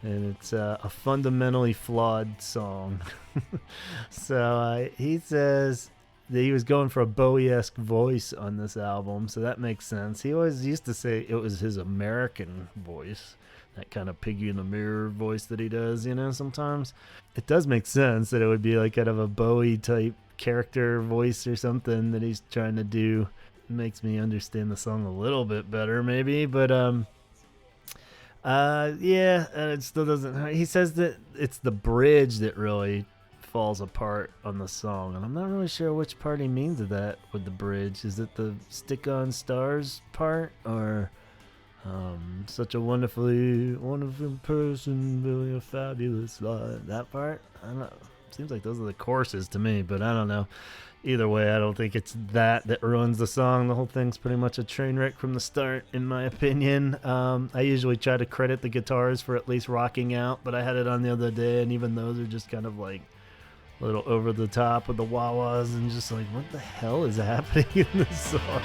and it's a fundamentally flawed song. So he says he was going for a Bowie-esque voice on this album, so that makes sense. He always used to say it was his American voice, that kind of piggy in the mirror voice that he does, sometimes. It does make sense that it would be like kind of a Bowie-type character voice or something that he's trying to do. It makes me understand the song a little bit better, maybe, but it still doesn't. He says that it's the bridge that really falls apart on the song, and I'm not really sure which part he means of that with the bridge. Is it the Stick on Stars part, or such a wonderful person building a fabulous life? That part? I don't know. Seems like those are the choruses to me, but I don't know. Either way, I don't think it's that ruins the song. The whole thing's pretty much a train wreck from the start, in my opinion. I usually try to credit the guitars for at least rocking out, but I had it on the other day, and even those are just kind of like a little over the top with the wah-wahs, and just like, what the hell is happening in this song?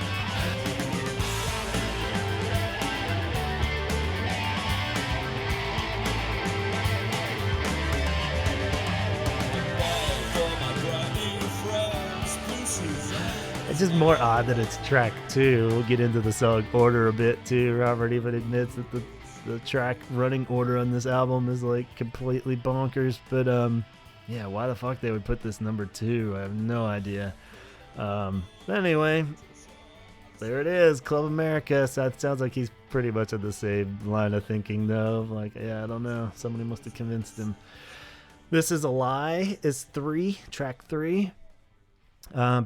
It's just more odd that it's track 2. We'll get into the song order a bit too. Robert even admits that the track running order on this album is like completely bonkers, but yeah, why the fuck they would put this number 2, I have no idea. Anyway, there it is, Club America. So it sounds like he's pretty much in the same line of thinking though. Like, yeah, I don't know, somebody must have convinced him. This Is a Lie is 3, track 3.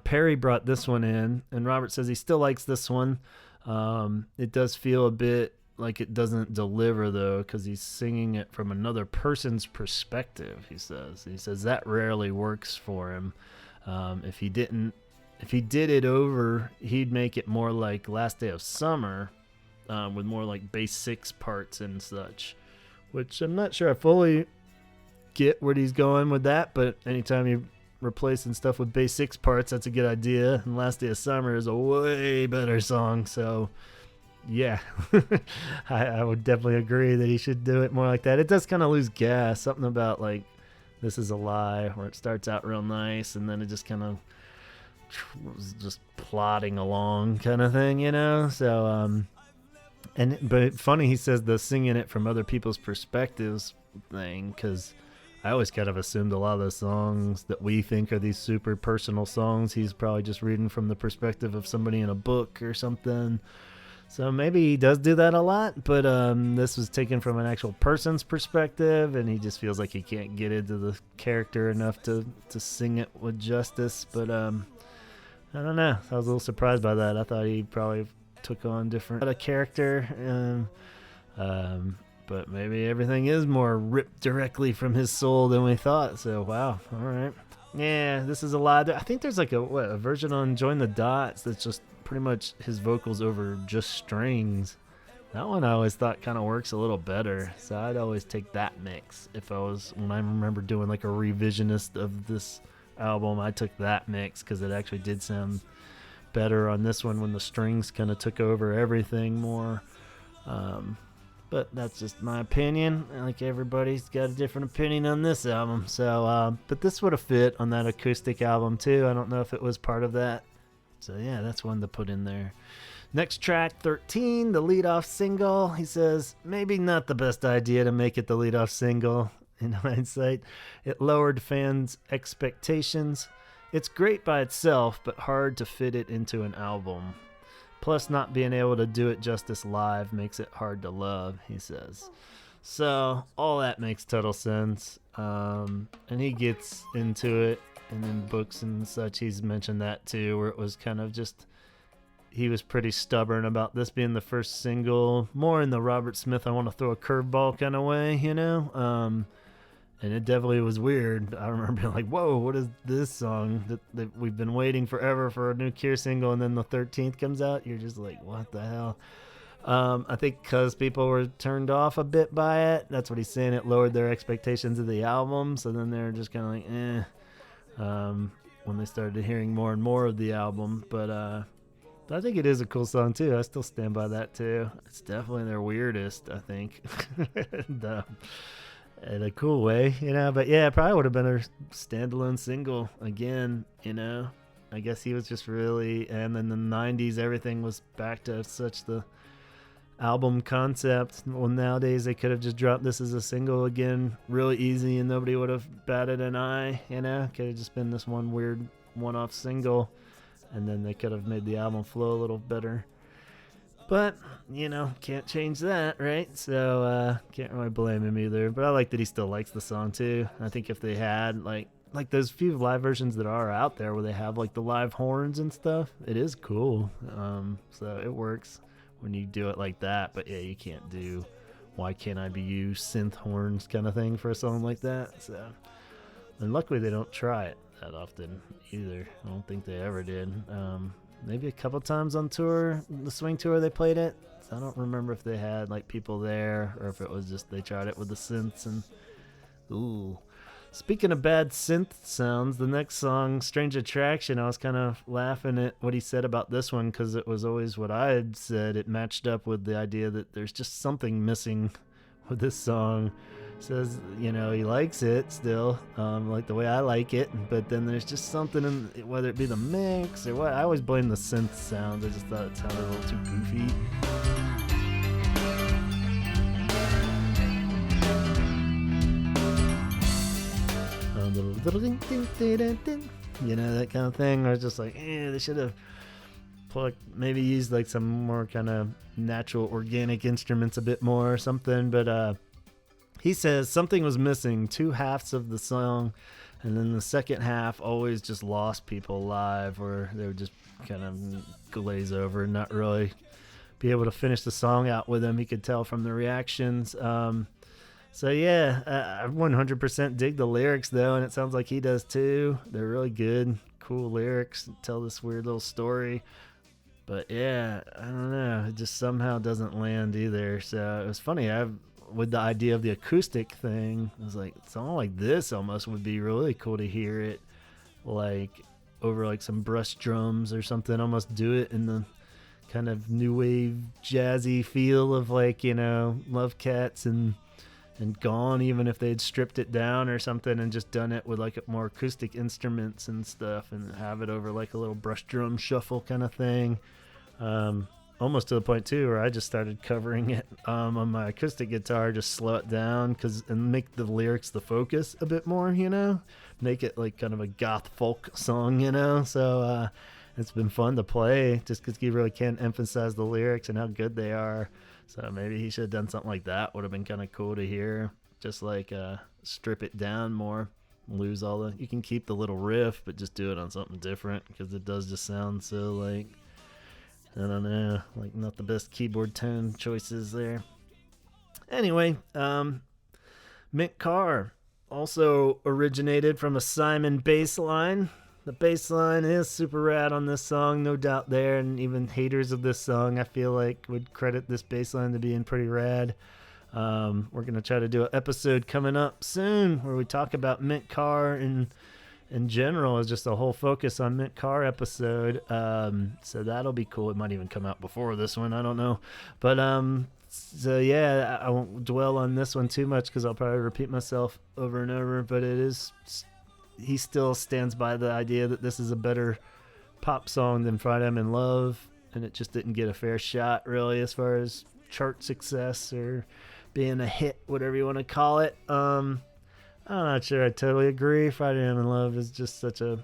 Perry brought this one in, and Robert says he still likes this one. It does feel a bit like it doesn't deliver though, because he's singing it from another person's perspective. He says that rarely works for him. If he did it over, he'd make it more like Last Day of Summer, with more like bass 6 parts and such, which I'm not sure I fully get where he's going with that, but anytime you're replacing stuff with bass 6 parts, that's a good idea. And Last Day of Summer is a way better song, so yeah, I would definitely agree that he should do it more like that. It does kind of lose gas, something about like This Is a Lie, where it starts out real nice and then it just kind of just plodding along kind of thing, so but funny he says the singing it from other people's perspectives thing, because I always kind of assumed a lot of the songs that we think are these super personal songs, he's probably just reading from the perspective of somebody in a book or something. So maybe he does do that a lot, but this was taken from an actual person's perspective, and he just feels like he can't get into the character enough to sing it with justice. But I don't know. I was a little surprised by that. I thought he probably took on a character, but maybe everything is more ripped directly from his soul than we thought. So wow, all right. Yeah, This Is a Lie. I think there's like a version on Join the Dots that's just pretty much his vocals over just strings. That one I always thought kind of works a little better, so I'd always take that mix. When I remember doing like a revisionist of this album, I took that mix because it actually did sound better on this one when the strings kind of took over everything more. But that's just my opinion. Like, everybody's got a different opinion on this album. So, but this would have fit on that acoustic album too. I don't know if it was part of that. So yeah, that's one to put in there. Next track, 13, the lead-off single. He says, maybe not the best idea to make it the lead-off single. In hindsight, it lowered fans' expectations. It's great by itself, but hard to fit it into an album. Plus, not being able to do it justice live makes it hard to love, he says. So, all that makes total sense. And he gets into it, and in books and such, he's mentioned that too, where it was kind of just, he was pretty stubborn about this being the first single, more in the Robert Smith, I want to throw a curveball kind of way, and it definitely was weird. I remember being like, whoa, what is this song that we've been waiting forever for a new Cure single, and then the 13th comes out? You're just like, what the hell? I think because people were turned off a bit by it, that's what he's saying, it lowered their expectations of the album, so then they're just kind of like, when they started hearing more and more of the album. But I think it is a cool song too. I still stand by that too. It's definitely their weirdest, I think. In a cool way, but yeah, it probably would have been a standalone single again, I guess he was just really, and in the 90s, everything was back to such the album concept. Well, nowadays they could have just dropped this as a single again, really easy, and nobody would have batted an eye, you know? Could have just been this one weird one-off single, and then they could have made the album flow a little better. But, you know, can't change that, right? So, can't really blame him either. But I like that he still likes the song, too. I think if they had, like those few live versions that are out there where they have, like, the live horns and stuff, it is cool. So it works when you do it like that. But, yeah, you can't do Why Can't I Be You synth horns kind of thing for a song like that. So, and luckily they don't try it that often either. I don't think they ever did. Maybe a couple times on tour, the swing tour, they played it. So I don't remember if they had like people there or if it was just they tried it with the synths. And ooh, speaking of bad synth sounds, the next song, Strange Attraction, I was kind of laughing at what he said about this one because it was always what I had said. It matched up with the idea that there's just something missing with this song. Says, you know, he likes it still, like the way I like it, but then there's just something in, whether it be the mix or what. I always blame the synth sounds. I just thought it sounded a little too goofy. You know, that kind of thing. I was just like, they should have maybe used like some more kind of natural organic instruments a bit more or something, but he says something was missing, 2 halves of the song, and then the second half always just lost people live, or they would just kind of glaze over and not really be able to finish the song out with him. He could tell from the reactions. So yeah, I 100% dig the lyrics though, and it sounds like he does too. They're really good, cool lyrics, tell this weird little story. But yeah, I don't know, it just somehow doesn't land either. So it was funny, with the idea of the acoustic thing, I was like, a song like this almost would be really cool to hear it like over like some brush drums or something, almost do it in the kind of new wave jazzy feel of like, you know, Love Cats and Gone, even if they'd stripped it down or something and just done it with like more acoustic instruments and stuff and have it over like a little brush drum shuffle kind of thing. Almost to the point too where I just started covering it on my acoustic guitar, just slow it down and make the lyrics the focus a bit more, you know, make it like kind of a goth folk song, you know. So it's been fun to play just because you really can't emphasize the lyrics and how good they are. So maybe he should have done something like that. Would have been kind of cool to hear, just like strip it down more, lose all you can keep the little riff, but just do it on something different because it does just sound so like, I don't know, like not the best keyboard tone choices there. Anyway, Mint Carr also originated from a Simon bass line. The bass line is super rad on this song, no doubt there, and even haters of this song, I feel like, would credit this bass line to being pretty rad. We're going to try to do an episode coming up soon where we talk about Mint Carr in general, is just a whole focus on Mint Carr episode. So that'll be cool. It might even come out before this one, I don't know. But so yeah, I won't dwell on this one too much because I'll probably repeat myself over and over, but he still stands by the idea that this is a better pop song than Friday I'm in Love, and it just didn't get a fair shot really as far as chart success or being a hit, whatever you want to call it. I'm not sure I totally agree. Friday I'm in Love is just such a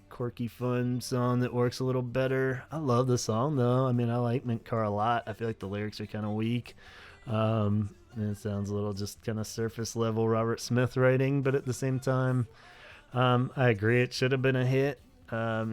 quirky, fun song that works a little better. I love the song though. I mean, I like Mint Carr a lot. I feel like the lyrics are kind of weak. And it sounds a little just kind of surface level Robert Smith writing, but at the same time, I agree it should have been a hit.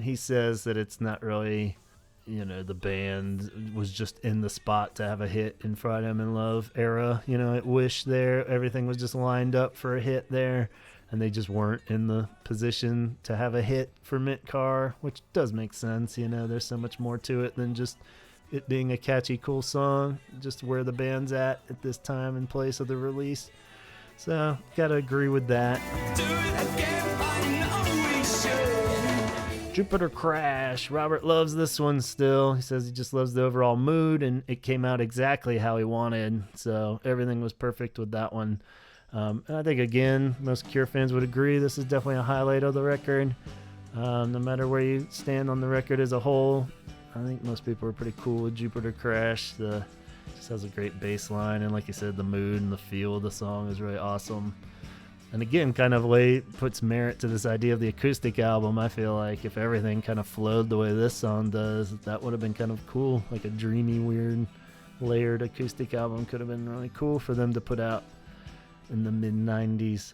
He says that it's not really, you know, the band was just in the spot to have a hit in Friday I'm in Love era. You know, at Wish there, everything was just lined up for a hit there, and they just weren't in the position to have a hit for Mint Carr, which does make sense. You know, there's so much more to it than just it being a catchy, cool song, just where the band's at this time and place of the release. So, gotta agree with that. Jupiter Crash. Robert loves this one still. He says he just loves the overall mood, and it came out exactly how he wanted. So everything was perfect with that one. And I think, again, most Cure fans would agree this is definitely a highlight of the record. No matter where you stand on the record as a whole, I think most people are pretty cool with Jupiter Crash. Just has a great bass line, and like you said, the mood and the feel of the song is really awesome. And again, kind of puts merit to this idea of the acoustic album. I feel like if everything kind of flowed the way this song does, that would have been kind of cool. Like a dreamy, weird, layered acoustic album could have been really cool for them to put out in the mid-90s.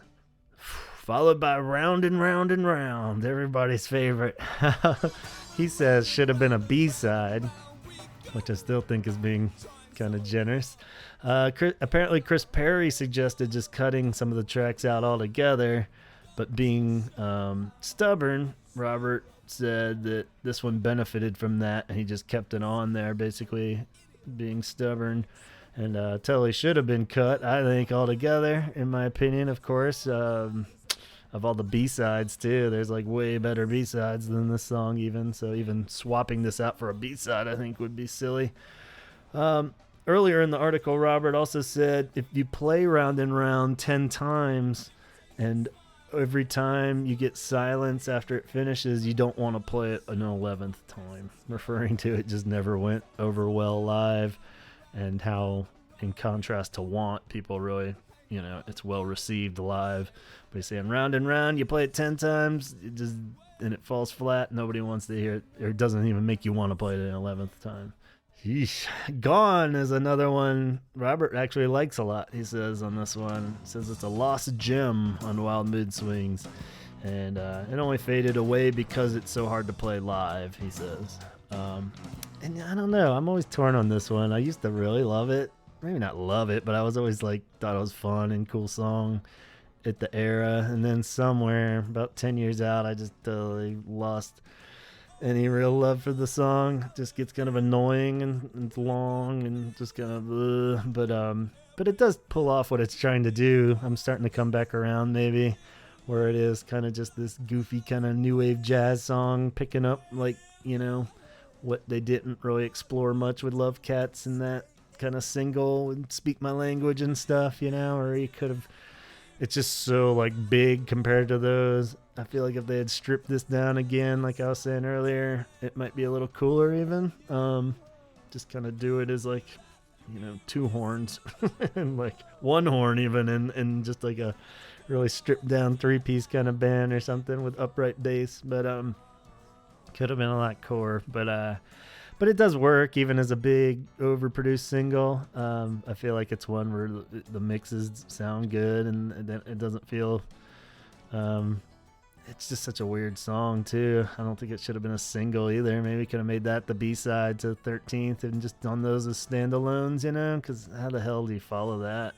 Followed by Round and Round and Round, everybody's favorite. He says should have been a B-side, which I still think is being kind of generous. Apparently Chris Perry suggested just cutting some of the tracks out altogether, but being stubborn, Robert said that this one benefited from that, and he just kept it on there, basically being stubborn, and totally should have been cut, I think, altogether, in my opinion, of course. Of all the B-sides, too, there's like way better B-sides than this song even, so even swapping this out for a B-side, I think, would be silly. Earlier in the article, Robert also said if you play Round and Round 10 times and every time you get silence after it finishes, you don't want to play it an 11th time, referring to it just never went over well live, and how, in contrast to Want, people really, it's well received live. But he's saying Round and Round, you play it 10 times, and it falls flat, nobody wants to hear it, or it doesn't even make you want to play it an 11th time. Yeesh. Gone is another one Robert actually likes a lot, he says on this one. He says it's a lost gem on Wild Mood Swings, and it only faded away because it's so hard to play live, he says. And I don't know, I'm always torn on this one. I used to really love it. Maybe not love it, but I was always thought it was fun and cool song at the era. And then somewhere about 10 years out, I just totally lost any real love for the song. It just gets kind of annoying and it's long and just kind of but it does pull off what it's trying to do. I'm starting to come back around, maybe, where it is kind of just this goofy kind of new wave jazz song, picking up what they didn't really explore much with Love Cats and that kind of single and Speak My Language and stuff, or you could have, it's just so big compared to those. I feel like if they had stripped this down again, like I was saying earlier, it might be a little cooler even. Just kind of do it as two horns and one horn even, and just a really stripped down 3-piece kind of band or something with upright bass. But could have been a lot cooler. But it does work even as a big overproduced single. I feel like it's one where the mixes sound good and it doesn't feel it's just such a weird song too. I don't think it should have been a single either. Maybe could have made that the B-side to 13th and just done those as standalones, because how the hell do you follow that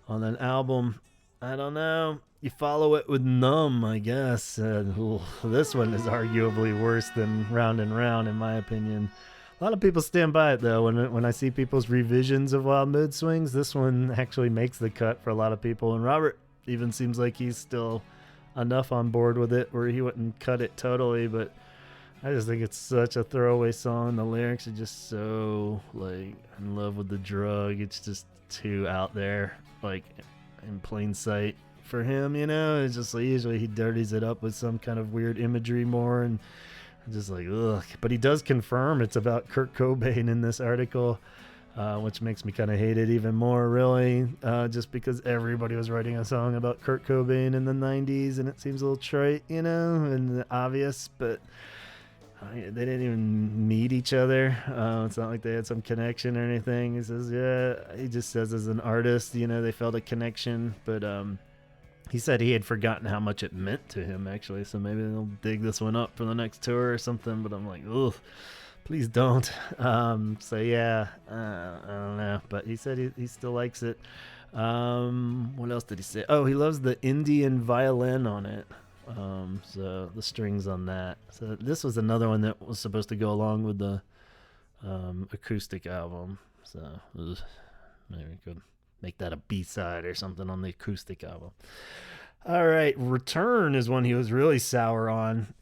on an album? I don't know. You follow it with Numb, I guess. This one is arguably worse than Round and Round, in my opinion. A lot of people stand by it, though. When I see people's revisions of Wild Mood Swings, this one actually makes the cut for a lot of people. And Robert even seems like he's still enough on board with it where he wouldn't cut it totally. But I just think it's such a throwaway song. The lyrics are just so, in love with the drug. It's just too out there, in plain sight for him, It's just usually he dirties it up with some kind of weird imagery more, and just ugh. But he does confirm it's about Kurt Cobain in this article, which makes me kind of hate it even more, really, just because everybody was writing a song about Kurt Cobain in the 90s, and it seems a little trite, and obvious, but they didn't even meet each other. It's not like they had some connection or anything. He says, he just says as an artist, they felt a connection, but he said he had forgotten how much it meant to him, actually, so maybe they'll dig this one up for the next tour or something, but I'm ugh, please don't. So yeah, I don't know, but he said he still likes it. What else did he say? Oh, he loves the Indian violin on it. So the strings on that. So this was another one that was supposed to go along with the acoustic album. So maybe we could make that a B-side or something on the acoustic album. All right, Return is one he was really sour on.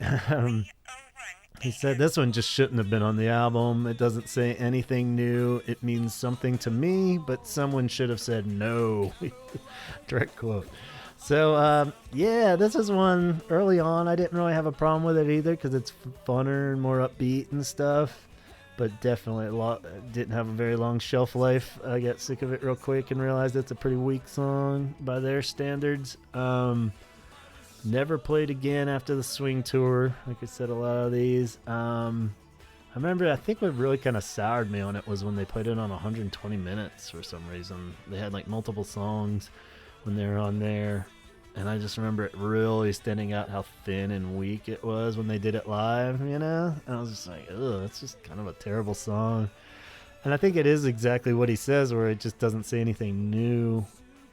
He said this one just shouldn't have been on the album. It doesn't say anything new. It means something to me, but someone should have said no. Direct quote. Yeah, this is one early on. I didn't really have a problem with it either because it's funner and more upbeat and stuff. But definitely didn't have a very long shelf life. I got sick of it real quick and realized it's a pretty weak song by their standards. Never played again after the Swing Tour. Like I said, a lot of these. I remember, I think what really kind of soured me on it was when they played it on 120 minutes for some reason. They had like multiple songs when they were on there. And I just remember it really standing out how thin and weak it was when they did it live, you know? And I was just like, ugh, that's just kind of a terrible song. And I think it is exactly what he says, where it just doesn't say anything new,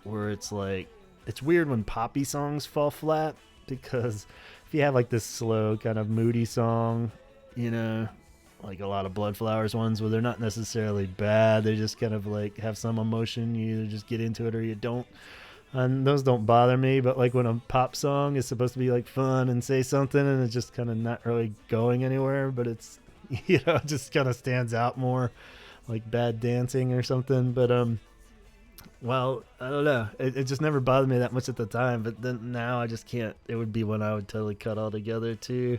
where it's like, it's weird when poppy songs fall flat, because if you have like this slow kind of moody song, you know, like a lot of Bloodflowers ones where they're not necessarily bad, they just kind of like have some emotion, you either just get into it or you don't. And those don't bother me, but like when a pop song is supposed to be like fun and say something and it's just kind of not really going anywhere, but it's, you know, it just kind of stands out more, like Bad Dancing or something. But well, I don't know, it just never bothered me that much at the time, but then now I just can't. It would be one I would totally cut altogether too.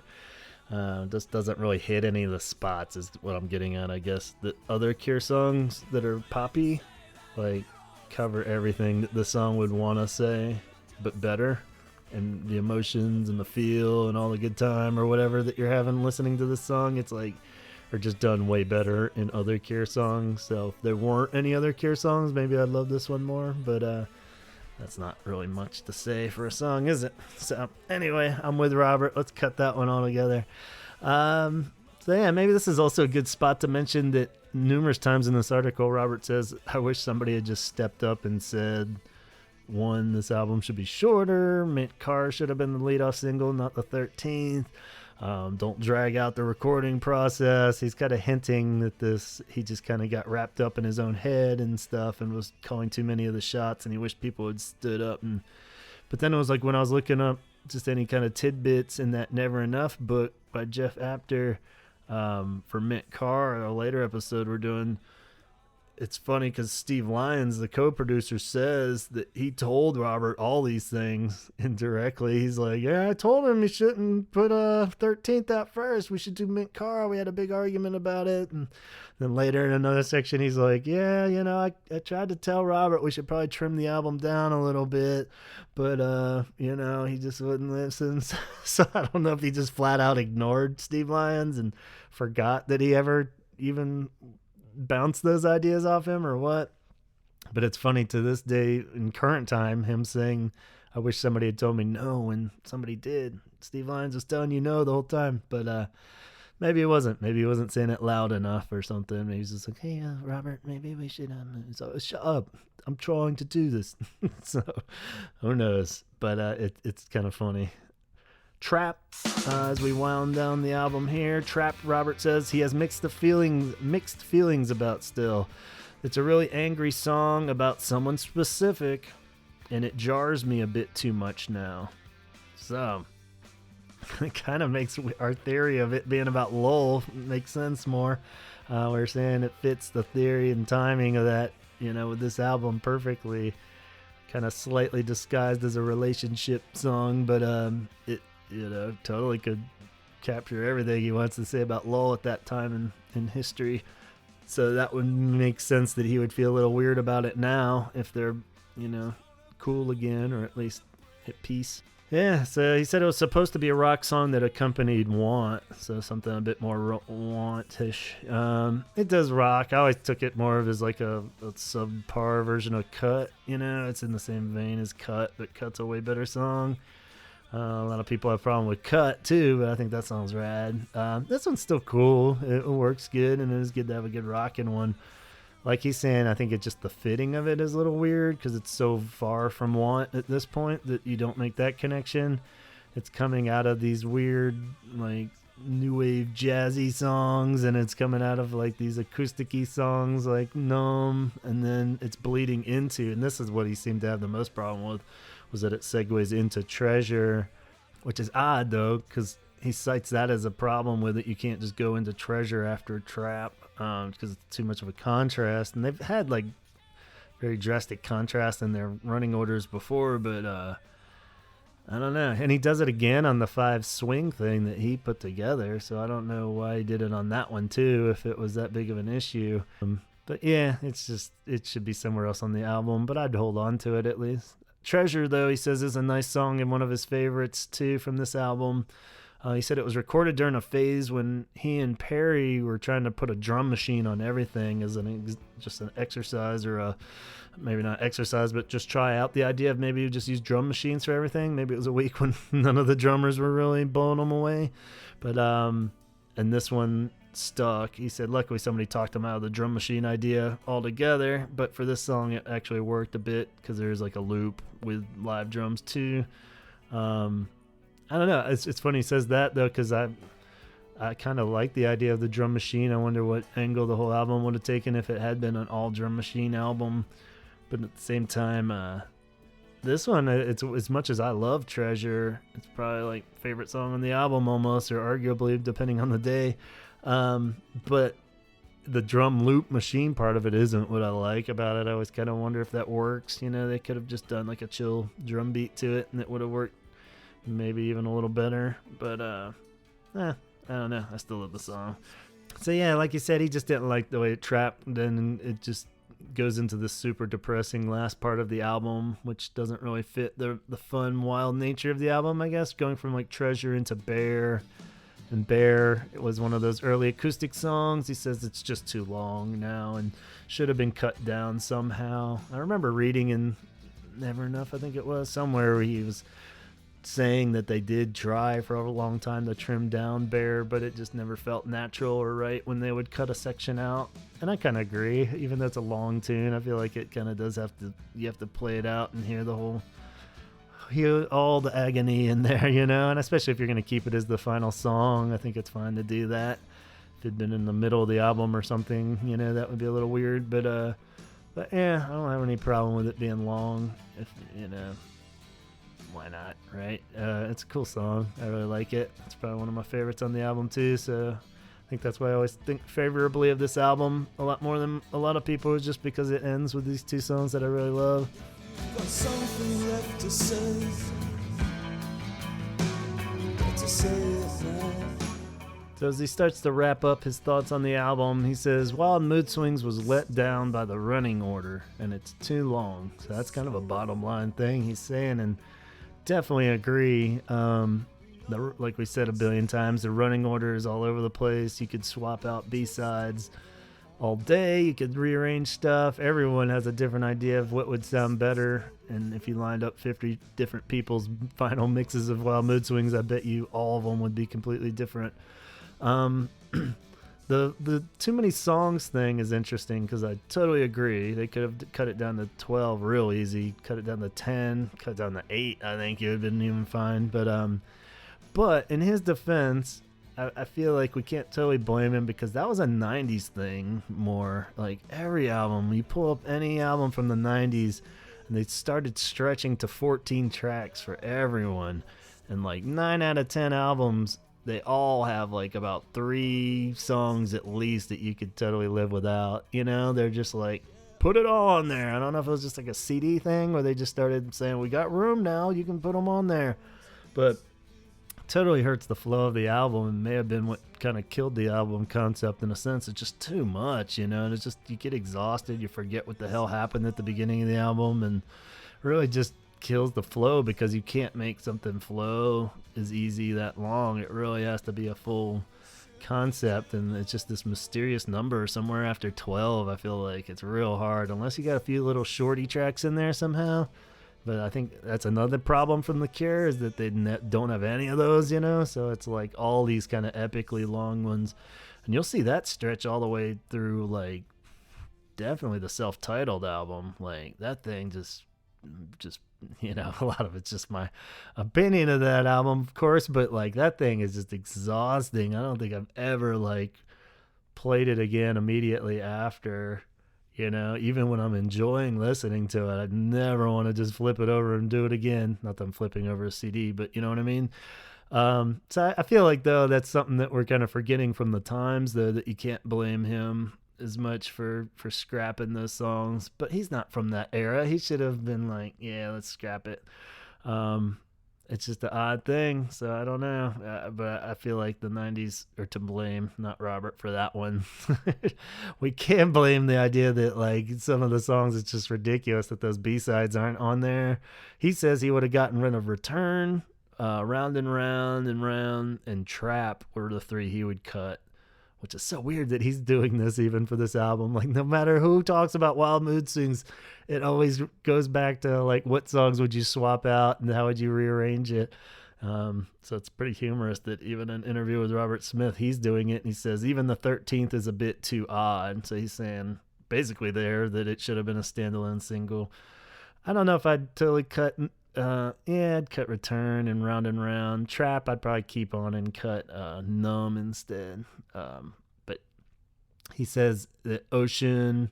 Just doesn't really hit any of the spots is what I'm getting at, I guess. The other Cure songs that are poppy, like, cover everything that the song would want to say, but better. And the emotions and the feel and all the good time or whatever that you're having listening to this song, it's like, are just done way better in other Cure songs. So if there weren't any other Cure songs, maybe I'd love this one more, but that's not really much to say for a song, is it? So anyway, I'm with Robert. Let's cut that one all together. So yeah, maybe this is also a good spot to mention that numerous times in this article, Robert says, I wish somebody had just stepped up and said, one, this album should be shorter. Mint Car should have been the leadoff single, not the 13th. Don't drag out the recording process. He's kind of hinting that he just kind of got wrapped up in his own head and stuff and was calling too many of the shots, and he wished people had stood up. But then it was like when I was looking up just any kind of tidbits in that Never Enough book by Jeff Apter, for Mint Car, a later episode we're doing, it's funny because Steve Lyons, the co-producer, says that he told Robert all these things indirectly. He's like, yeah, I told him he shouldn't put 13th out first. We should do Mint Car. We had a big argument about it. And then later in another section, he's like, yeah, you know, I tried to tell Robert we should probably trim the album down a little bit, but, you know, he just wouldn't listen. So I don't know if he just flat out ignored Steve Lyons and forgot that he ever even bounce those ideas off him or what. But it's funny to this day in current time, him saying, I wish somebody had told me no when somebody did. Steve Lyons was telling you no the whole time, but maybe he wasn't saying it loud enough or something. Maybe he's just like, hey, Robert, maybe we should so, shut up, I'm trying to do this. So who knows, but it's kind of funny. Trap, as we wound down the album here. Trap, Robert says he has mixed feelings about still. It's a really angry song about someone specific, and it jars me a bit too much now. So it kind of makes our theory of it being about Lowell make sense more. We're saying it fits the theory and timing of that, you know, with this album perfectly. Kind of slightly disguised as a relationship song, but it, you know, totally could capture everything he wants to say about Lowell at that time in history. So that would make sense that he would feel a little weird about it now if they're, you know, cool again, or at least at peace. Yeah, so he said it was supposed to be a rock song that accompanied Want, so something a bit more Want-ish. It does rock. I always took it more of as like a subpar version of Cut, you know? It's in the same vein as Cut, but Cut's a way better song. A lot of people have a problem with Cut too, but I think that song's rad. This one's still cool. It works good, and it is good to have a good rockin' one. Like he's saying, I think it's just the fitting of it is a little weird because it's so far from Want at this point that you don't make that connection. It's coming out of these weird, like, new wave jazzy songs, and it's coming out of like these acoustic-y songs like Numb, and then it's bleeding into, and this is what he seemed to have the most problem with, was that it segues into Treasure, which is odd though, because he cites that as a problem with it. You can't just go into Treasure after Trap because it's too much of a contrast, and they've had like very drastic contrast in their running orders before, but I don't know. And he does it again on the 5 swing thing that he put together. So I don't know why he did it on that one too, if it was that big of an issue. But yeah, it should be somewhere else on the album, but I'd hold on to it at least. Treasure, though, he says is a nice song and one of his favorites too from this album. He said it was recorded during a phase when he and Perry were trying to put a drum machine on everything as just an exercise, or maybe not exercise, but just try out the idea of maybe you just use drum machines for everything. Maybe it was a week when none of the drummers were really blowing them away. But and this one stuck. He said luckily somebody talked him out of the drum machine idea altogether, but for this song it actually worked a bit because there's like a loop with live drums too. I don't know. It's funny he says that though, because I kind of like the idea of the drum machine. I wonder what angle the whole album would have taken if it had been an all drum machine album. But at the same time, this one, it's as much as I love Treasure, it's probably like favorite song on the album almost, or arguably depending on the day. But the drum loop machine part of it isn't what I like about it. I always kind of wonder if that works. You know, they could have just done like a chill drum beat to it and it would have worked maybe even a little better. But I don't know. I still love the song. So yeah, like you said, he just didn't like the way it trapped. Then it just goes into this super depressing last part of the album, which doesn't really fit the fun, wild nature of the album, I guess. Going from like Treasure into Bear. And Bear, it was one of those early acoustic songs. He says it's just too long now and should have been cut down somehow. I remember reading in Never Enough, I think it was, somewhere where he was saying that they did try for a long time to trim down Bear, but it just never felt natural or right when they would cut a section out. And I kind of agree. Even though it's a long tune, I feel like it kind of does you have to play it out and hear all the agony in there, you know. And especially if you're going to keep it as the final song, I think it's fine to do that. If it'd been in the middle of the album or something, you know, that would be a little weird. But yeah, I don't have any problem with it being long. If you know, why not, right? It's a cool song. I really like it. It's probably one of my favorites on the album too. So I think that's why I always think favorably of this album a lot more than a lot of people, is just because it ends with these 2 songs that I really love. Got something left to say. Got to say it now. So as he starts to wrap up his thoughts on the album, he says, Wild Mood Swings was let down by the running order, and it's too long. So that's kind of a bottom line thing he's saying, and definitely agree. Like we said a billion times, the running order is all over the place. You could swap out B-sides all day. You could rearrange stuff. Everyone has a different idea of what would sound better. And if you lined up 50 different people's final mixes of Wild Mood Swings, I bet you all of them would be completely different. The too many songs thing is interesting because I totally agree. They could have cut it down to 12 real easy, cut it down to 10, cut it down to 8. I think it would have been even fine. But in his defense, I feel like we can't totally blame him because that was a 90s thing more. Like every album, you pull up any album from the 90s and they started stretching to 14 tracks for everyone. And like 9 out of 10 albums, they all have like about 3 songs at least that you could totally live without. You know, they're just like, put it all on there. I don't know if it was just like a CD thing where they just started saying, we got room now, you can put them on there. But totally hurts the flow of the album and may have been what kind of killed the album concept in a sense. It's just too much, you know, and it's just, you get exhausted, you forget what the hell happened at the beginning of the album, and really just kills the flow because you can't make something flow as easy that long. It really has to be a full concept, and it's just this mysterious number somewhere after 12. I feel like it's real hard unless you got a few little shorty tracks in there somehow. But I think that's another problem from The Cure, is that they don't have any of those, you know? So it's like all these kind of epically long ones. And you'll see that stretch all the way through, like, definitely the self-titled album. Like, that thing just, you know, a lot of it's just my opinion of that album, of course. But, like, that thing is just exhausting. I don't think I've ever, like, played it again immediately after. You know, even when I'm enjoying listening to it, I'd never want to just flip it over and do it again. Not that I'm flipping over a CD, but you know what I mean? So I feel like, though, that's something that we're kind of forgetting from the times, though, that you can't blame him as much for scrapping those songs. But he's not from that era. He should have been like, yeah, let's scrap it. it's just an odd thing. So I don't know. But I feel like the 90s are to blame, not Robert, for that one. We can't blame the idea that like some of the songs, it's just ridiculous that those B-sides aren't on there. He says he would have gotten rid of Return, Round and Round and Round, and Trap were the 3 he would cut. Which is so weird that he's doing this even for this album. Like, no matter who talks about Wild Mood Swings, it always goes back to, like, what songs would you swap out and how would you rearrange it? So it's pretty humorous that even in an interview with Robert Smith, he's doing it. And he says even the 13th is a bit too odd. So he's saying basically there that it should have been a standalone single. I don't know if I'd totally cut... I'd cut Return and Round. Trap, I'd probably keep on and cut Numb instead. But he says that Ocean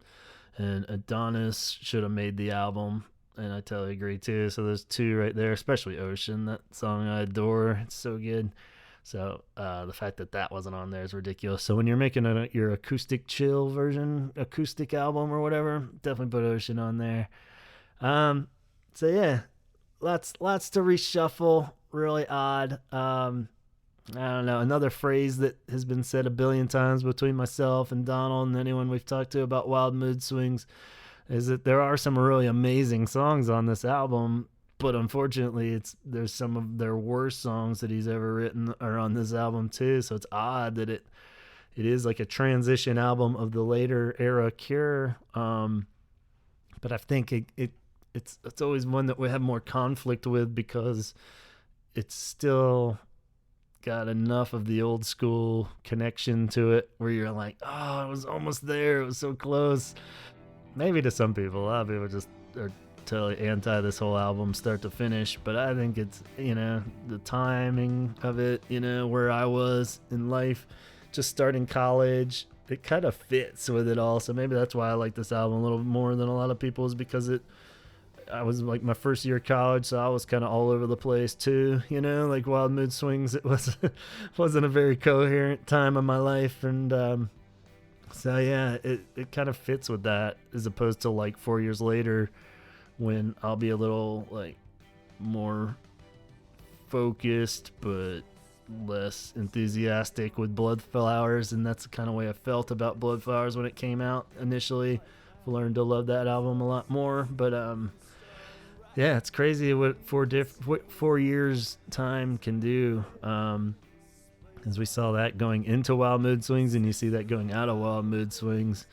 and Adonis should have made the album, and I totally agree too. So there's 2 right there, especially Ocean. That song I adore. It's so good. So the fact that that wasn't on there is ridiculous. So when you're making your acoustic chill version, acoustic album or whatever, definitely put Ocean on there. So yeah. Lots to reshuffle. Really odd. I don't know. Another phrase that has been said a billion times between myself and Donald and anyone we've talked to about Wild Mood Swings is that there are some really amazing songs on this album, but unfortunately, there's some of their worst songs that he's ever written are on this album too. So it's odd that it is like a transition album of the later era Cure. But I think it's always one that we have more conflict with because it's still got enough of the old school connection to it where you're like, oh, it was almost there. It was so close. Maybe to some people, a lot of people just are totally anti this whole album start to finish. But I think it's, the timing of it, where I was in life, just starting college, it kind of fits with it all. So maybe that's why I like this album a little more than a lot of people is because I was like my first year of college, so I was kind of all over the place too, like Wild Mood Swings. It wasn't a very coherent time of my life. And so yeah, it kind of fits with that as opposed to like 4 years later when I'll be a little like more focused, but less enthusiastic with Blood Flowers. And that's the kind of way I felt about Blood Flowers when it came out initially. I've learned to love that album a lot more, but yeah, it's crazy what 4 years time can do. As we saw that going into Wild Mood Swings, and you see that going out of Wild Mood Swings.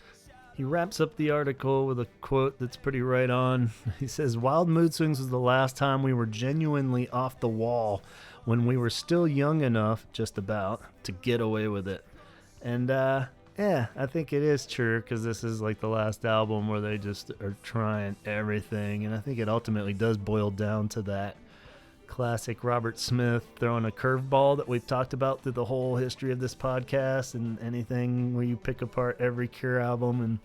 He wraps up the article with a quote that's pretty right on. He says, "Wild Mood Swings was the last time we were genuinely off the wall, when we were still young enough, just about, to get away with it." And yeah, I think it is true because this is like the last album where they just are trying everything. And I think it ultimately does boil down to that classic Robert Smith throwing a curveball that we've talked about through the whole history of this podcast and anything where you pick apart every Cure album. And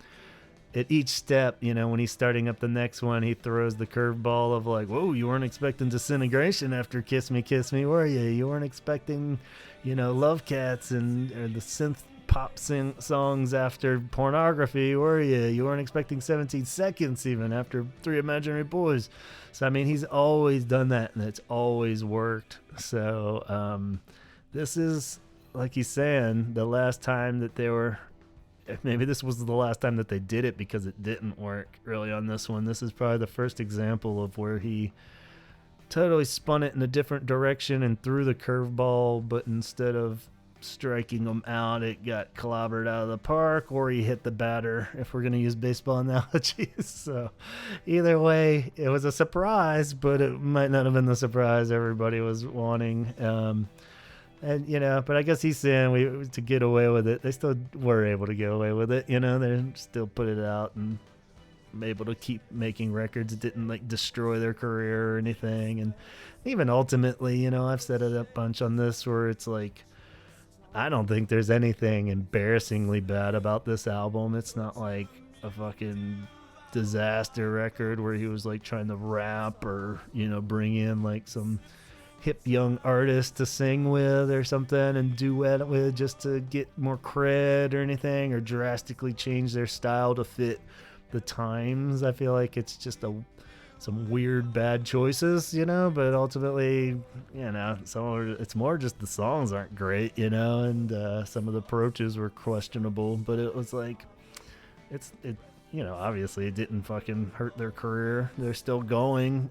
at each step, when he's starting up the next one, he throws the curveball of like, whoa, you weren't expecting Disintegration after Kiss Me, were you? You weren't expecting, Love Cats and the synth pop songs after Pornography, were you? You weren't expecting 17 Seconds even after Three Imaginary Boys. So, I mean, he's always done that, and it's always worked. So, this is, like he's saying, the last time that they were... Maybe this was the last time that they did it because it didn't work really on this one. This is probably the first example of where he totally spun it in a different direction and threw the curveball, but instead of striking them out, it got clobbered out of the park, or he hit the batter, if we're going to use baseball analogies. So either way, it was a surprise, but it might not have been the surprise everybody was wanting. And, but I guess he's saying to get away with it, they still were able to get away with it. They still put it out and able to keep making records. It didn't like destroy their career or anything. And even ultimately, I've said it a bunch on this where it's like, I don't think there's anything embarrassingly bad about this album. It's not like a fucking disaster record where he was like trying to rap or, bring in like some hip young artist to sing with or something and duet with just to get more cred or anything, or drastically change their style to fit the times. I feel like it's just a some weird bad choices, but ultimately, it's more just the songs aren't great, and some of the approaches were questionable, but it was like, obviously it didn't fucking hurt their career. They're still going,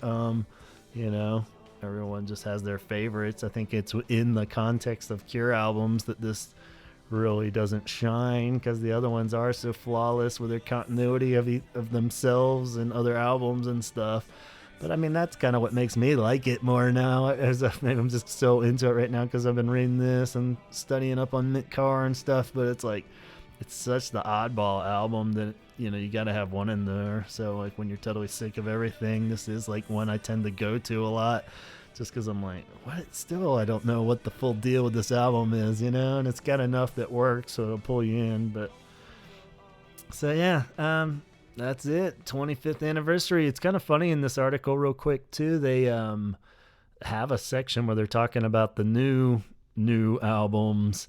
everyone just has their favorites. I think it's in the context of Cure albums that this really doesn't shine, because the other ones are so flawless with their continuity of themselves and other albums and stuff. But I mean, that's kind of what makes me like it more now, as maybe I'm just so into it right now because I've been reading this and studying up on Nick Carr and stuff. But it's like, it's such the oddball album that you gotta have one in there. So like, when you're totally sick of everything, this is like one I tend to go to a lot, just because I'm like, what? Still, I don't know what the full deal with this album is, and it's got enough that works, so it'll pull you in. But so yeah, that's it. 25th anniversary. It's kind of funny in this article, real quick too. They have a section where they're talking about the new albums,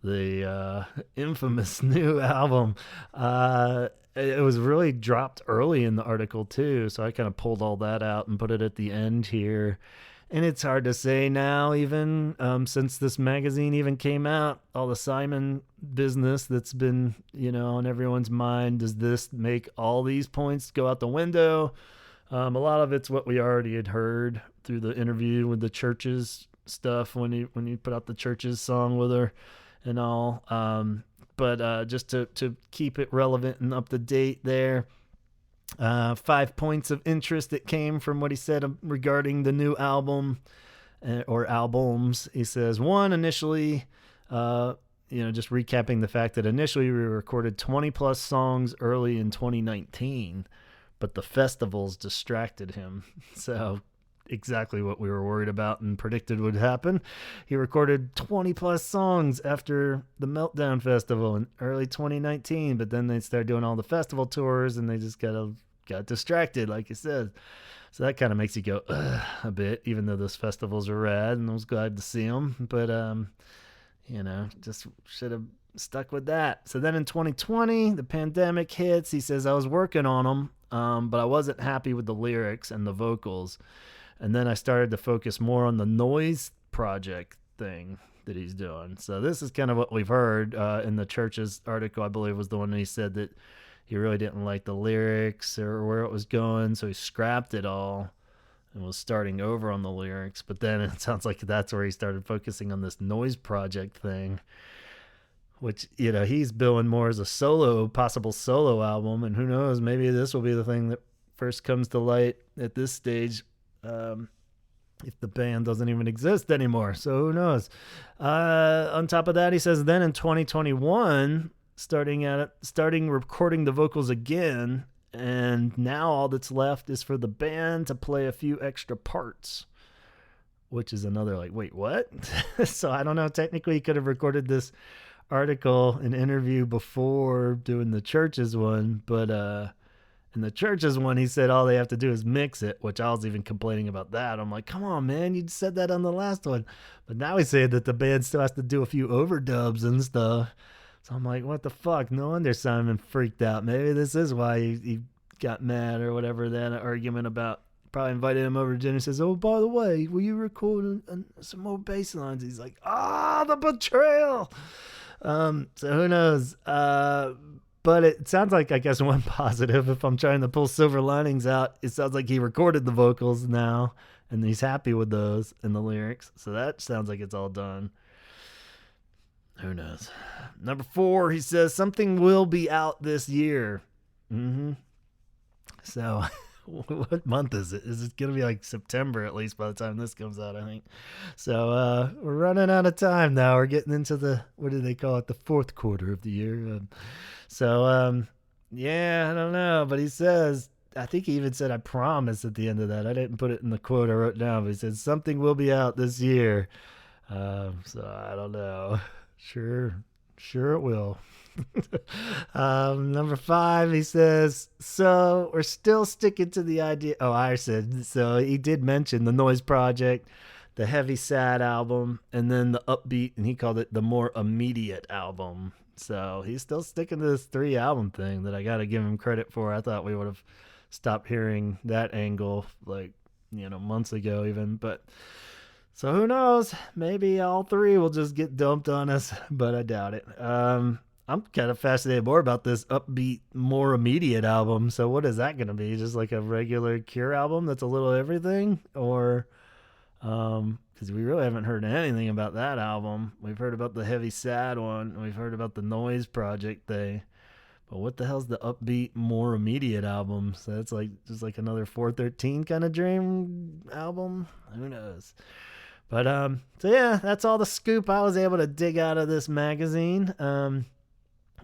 the infamous new album. It was really dropped early in the article too, so I kind of pulled all that out and put it at the end here. And it's hard to say now, even since this magazine even came out, all the Simon business that's been, on everyone's mind. Does this make all these points go out the window? A lot of it's what we already had heard through the interview with the Churches stuff when he put out the Churches song with her and all. But just to keep it relevant and up to date there. 5 points of interest that came from what he said regarding the new album or albums. He says, one, initially, just recapping the fact that initially we recorded 20 plus songs early in 2019, but the festivals distracted him. So exactly what we were worried about and predicted would happen. He recorded 20 plus songs after the Meltdown Festival in early 2019, but then they started doing all the festival tours and they just got distracted, like you said. So that kind of makes you go a bit, even though those festivals are rad and I was glad to see them. But, just should have stuck with that. So then in 2020, the pandemic hits. He says, I was working on them, but I wasn't happy with the lyrics and the vocals. And then I started to focus more on the noise project thing that he's doing. So this is kind of what we've heard in the Church's article, I believe was the one that he said that he really didn't like the lyrics or where it was going. So he scrapped it all and was starting over on the lyrics. But then it sounds like that's where he started focusing on this noise project thing, which, he's billing more as a possible solo album. And who knows, maybe this will be the thing that first comes to light at this stage. If the band doesn't even exist anymore. So who knows? On top of that, he says, then in 2021, starting recording the vocals again, and now all that's left is for the band to play a few extra parts, which is another like, wait, what? So I don't know. Technically, he could have recorded this article and interview before doing the Churches one, but in the Churches one, he said all they have to do is mix it, which I was even complaining about that. I'm like, come on, man, you said that on the last one. But now he's saying that the band still has to do a few overdubs and stuff. So I'm like, what the fuck? No wonder Simon freaked out. Maybe this is why he got mad or whatever. That argument about probably invited him over to dinner. Says, oh, by the way, will you record some more bass lines? He's like, the betrayal. So who knows? But it sounds like, I guess, one positive, if I'm trying to pull silver linings out, it sounds like he recorded the vocals now, and he's happy with those and the lyrics. So that sounds like it's all done. Who knows? Number 4, he says, something will be out this year. So what month is it? Is it going to be like September, at least, by the time this comes out, I think. So we're running out of time now. We're getting into the, what do they call it, the fourth quarter of the year. Yeah, I don't know. But he says, I think he even said, I promise at the end of that. I didn't put it in the quote I wrote down, but he said, something will be out this year. So I don't know. Sure it will. Number 5, he says, so we're still sticking to the idea. Oh, I said, so he did mention the Noise Project, the heavy sad album, and then the upbeat, and he called it the more immediate album. So he's still sticking to this 3 album thing that I got to give him credit for. I thought we would have stopped hearing that angle, like, months ago even. But so who knows? Maybe all three will just get dumped on us, but I doubt it. I'm kind of fascinated more about this upbeat, more immediate album. So what is that going to be? Just like a regular Cure album that's a little everything? Or, because we really haven't heard anything about that album. We've heard about the heavy, sad one. We've heard about the Noise Project thing. But what the hell's the upbeat, more immediate album? So that's like just like another 413 kind of dream album? Who knows? But, so yeah, that's all the scoop I was able to dig out of this magazine.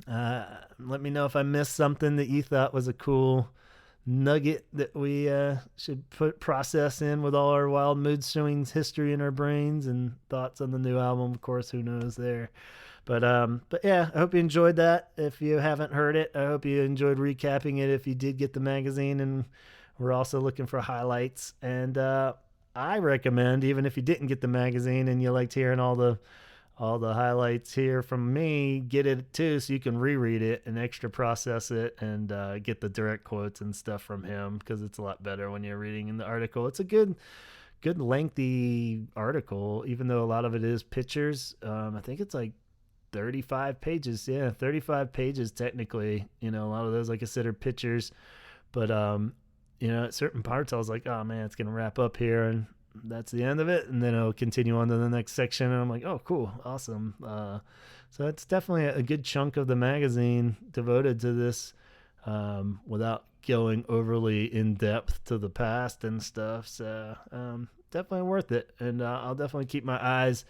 Let me know if I missed something that you thought was a cool nugget that we should process in with all our Wild Mood Swings history in our brains and thoughts on the new album. Of course, who knows there. But yeah, I hope you enjoyed that. If you haven't heard it, I hope you enjoyed recapping it if you did get the magazine. And we're also looking for highlights. And I recommend, even if you didn't get the magazine and you liked hearing all the highlights here from me, get it too, so you can reread it and extra process it and get the direct quotes and stuff from him, because it's a lot better when you're reading in the article. It's a good lengthy article, even though a lot of it is pictures. I think it's like 35 pages. Yeah, 35 pages technically. A lot of those I consider pictures, but at certain parts I was like, oh man, it's gonna wrap up here, and that's the end of it, and then it'll continue on to the next section, and I'm like, oh cool, awesome. So it's definitely a good chunk of the magazine devoted to this, without going overly in depth to the past and stuff. So definitely worth it, and I'll definitely keep my eyes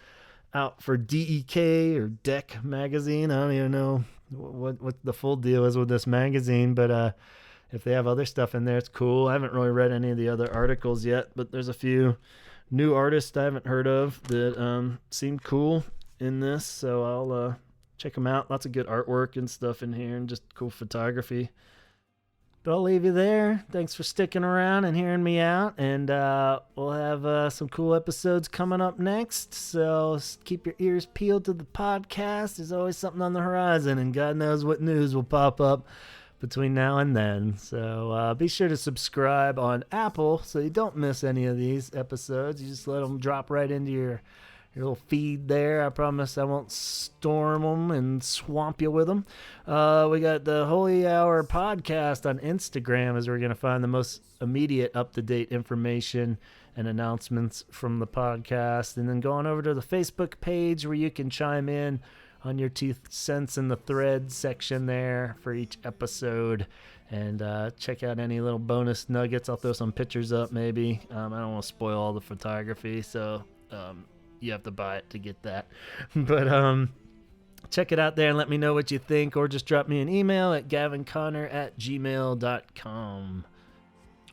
out for DEK or DEK Magazine. I don't even know what the full deal is with this magazine, but if they have other stuff in there, it's cool. I haven't really read any of the other articles yet, but there's a few new artists I haven't heard of that seem cool in this, so I'll check them out. Lots of good artwork and stuff in here, and just cool photography. But I'll leave you there. Thanks for sticking around and hearing me out, and we'll have some cool episodes coming up next, so keep your ears peeled to the podcast. There's always something on the horizon, and God knows what news will pop up between now and then. So be sure to subscribe on Apple so you don't miss any of these episodes. You just let them drop right into your little feed there. I promise I won't storm them and swamp you with them. We got the Holy Hour podcast on Instagram, as we're going to find the most immediate up-to-date information and announcements from the podcast. And then going over to the Facebook page, where you can chime in on your 2 cents in the thread section there for each episode, and check out any little bonus nuggets. I'll throw some pictures up maybe. I don't want to spoil all the photography, so you have to buy it to get that. But check it out there and let me know what you think, or just drop me an email at gavinconnor@gmail.com.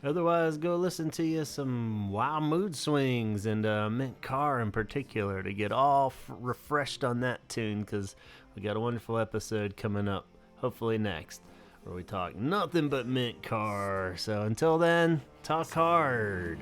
Otherwise, go listen to you some Wild Mood Swings and Mint Car in particular to get all refreshed on that tune, because we got a wonderful episode coming up, hopefully next, where we talk nothing but Mint Car. So until then, talk hard.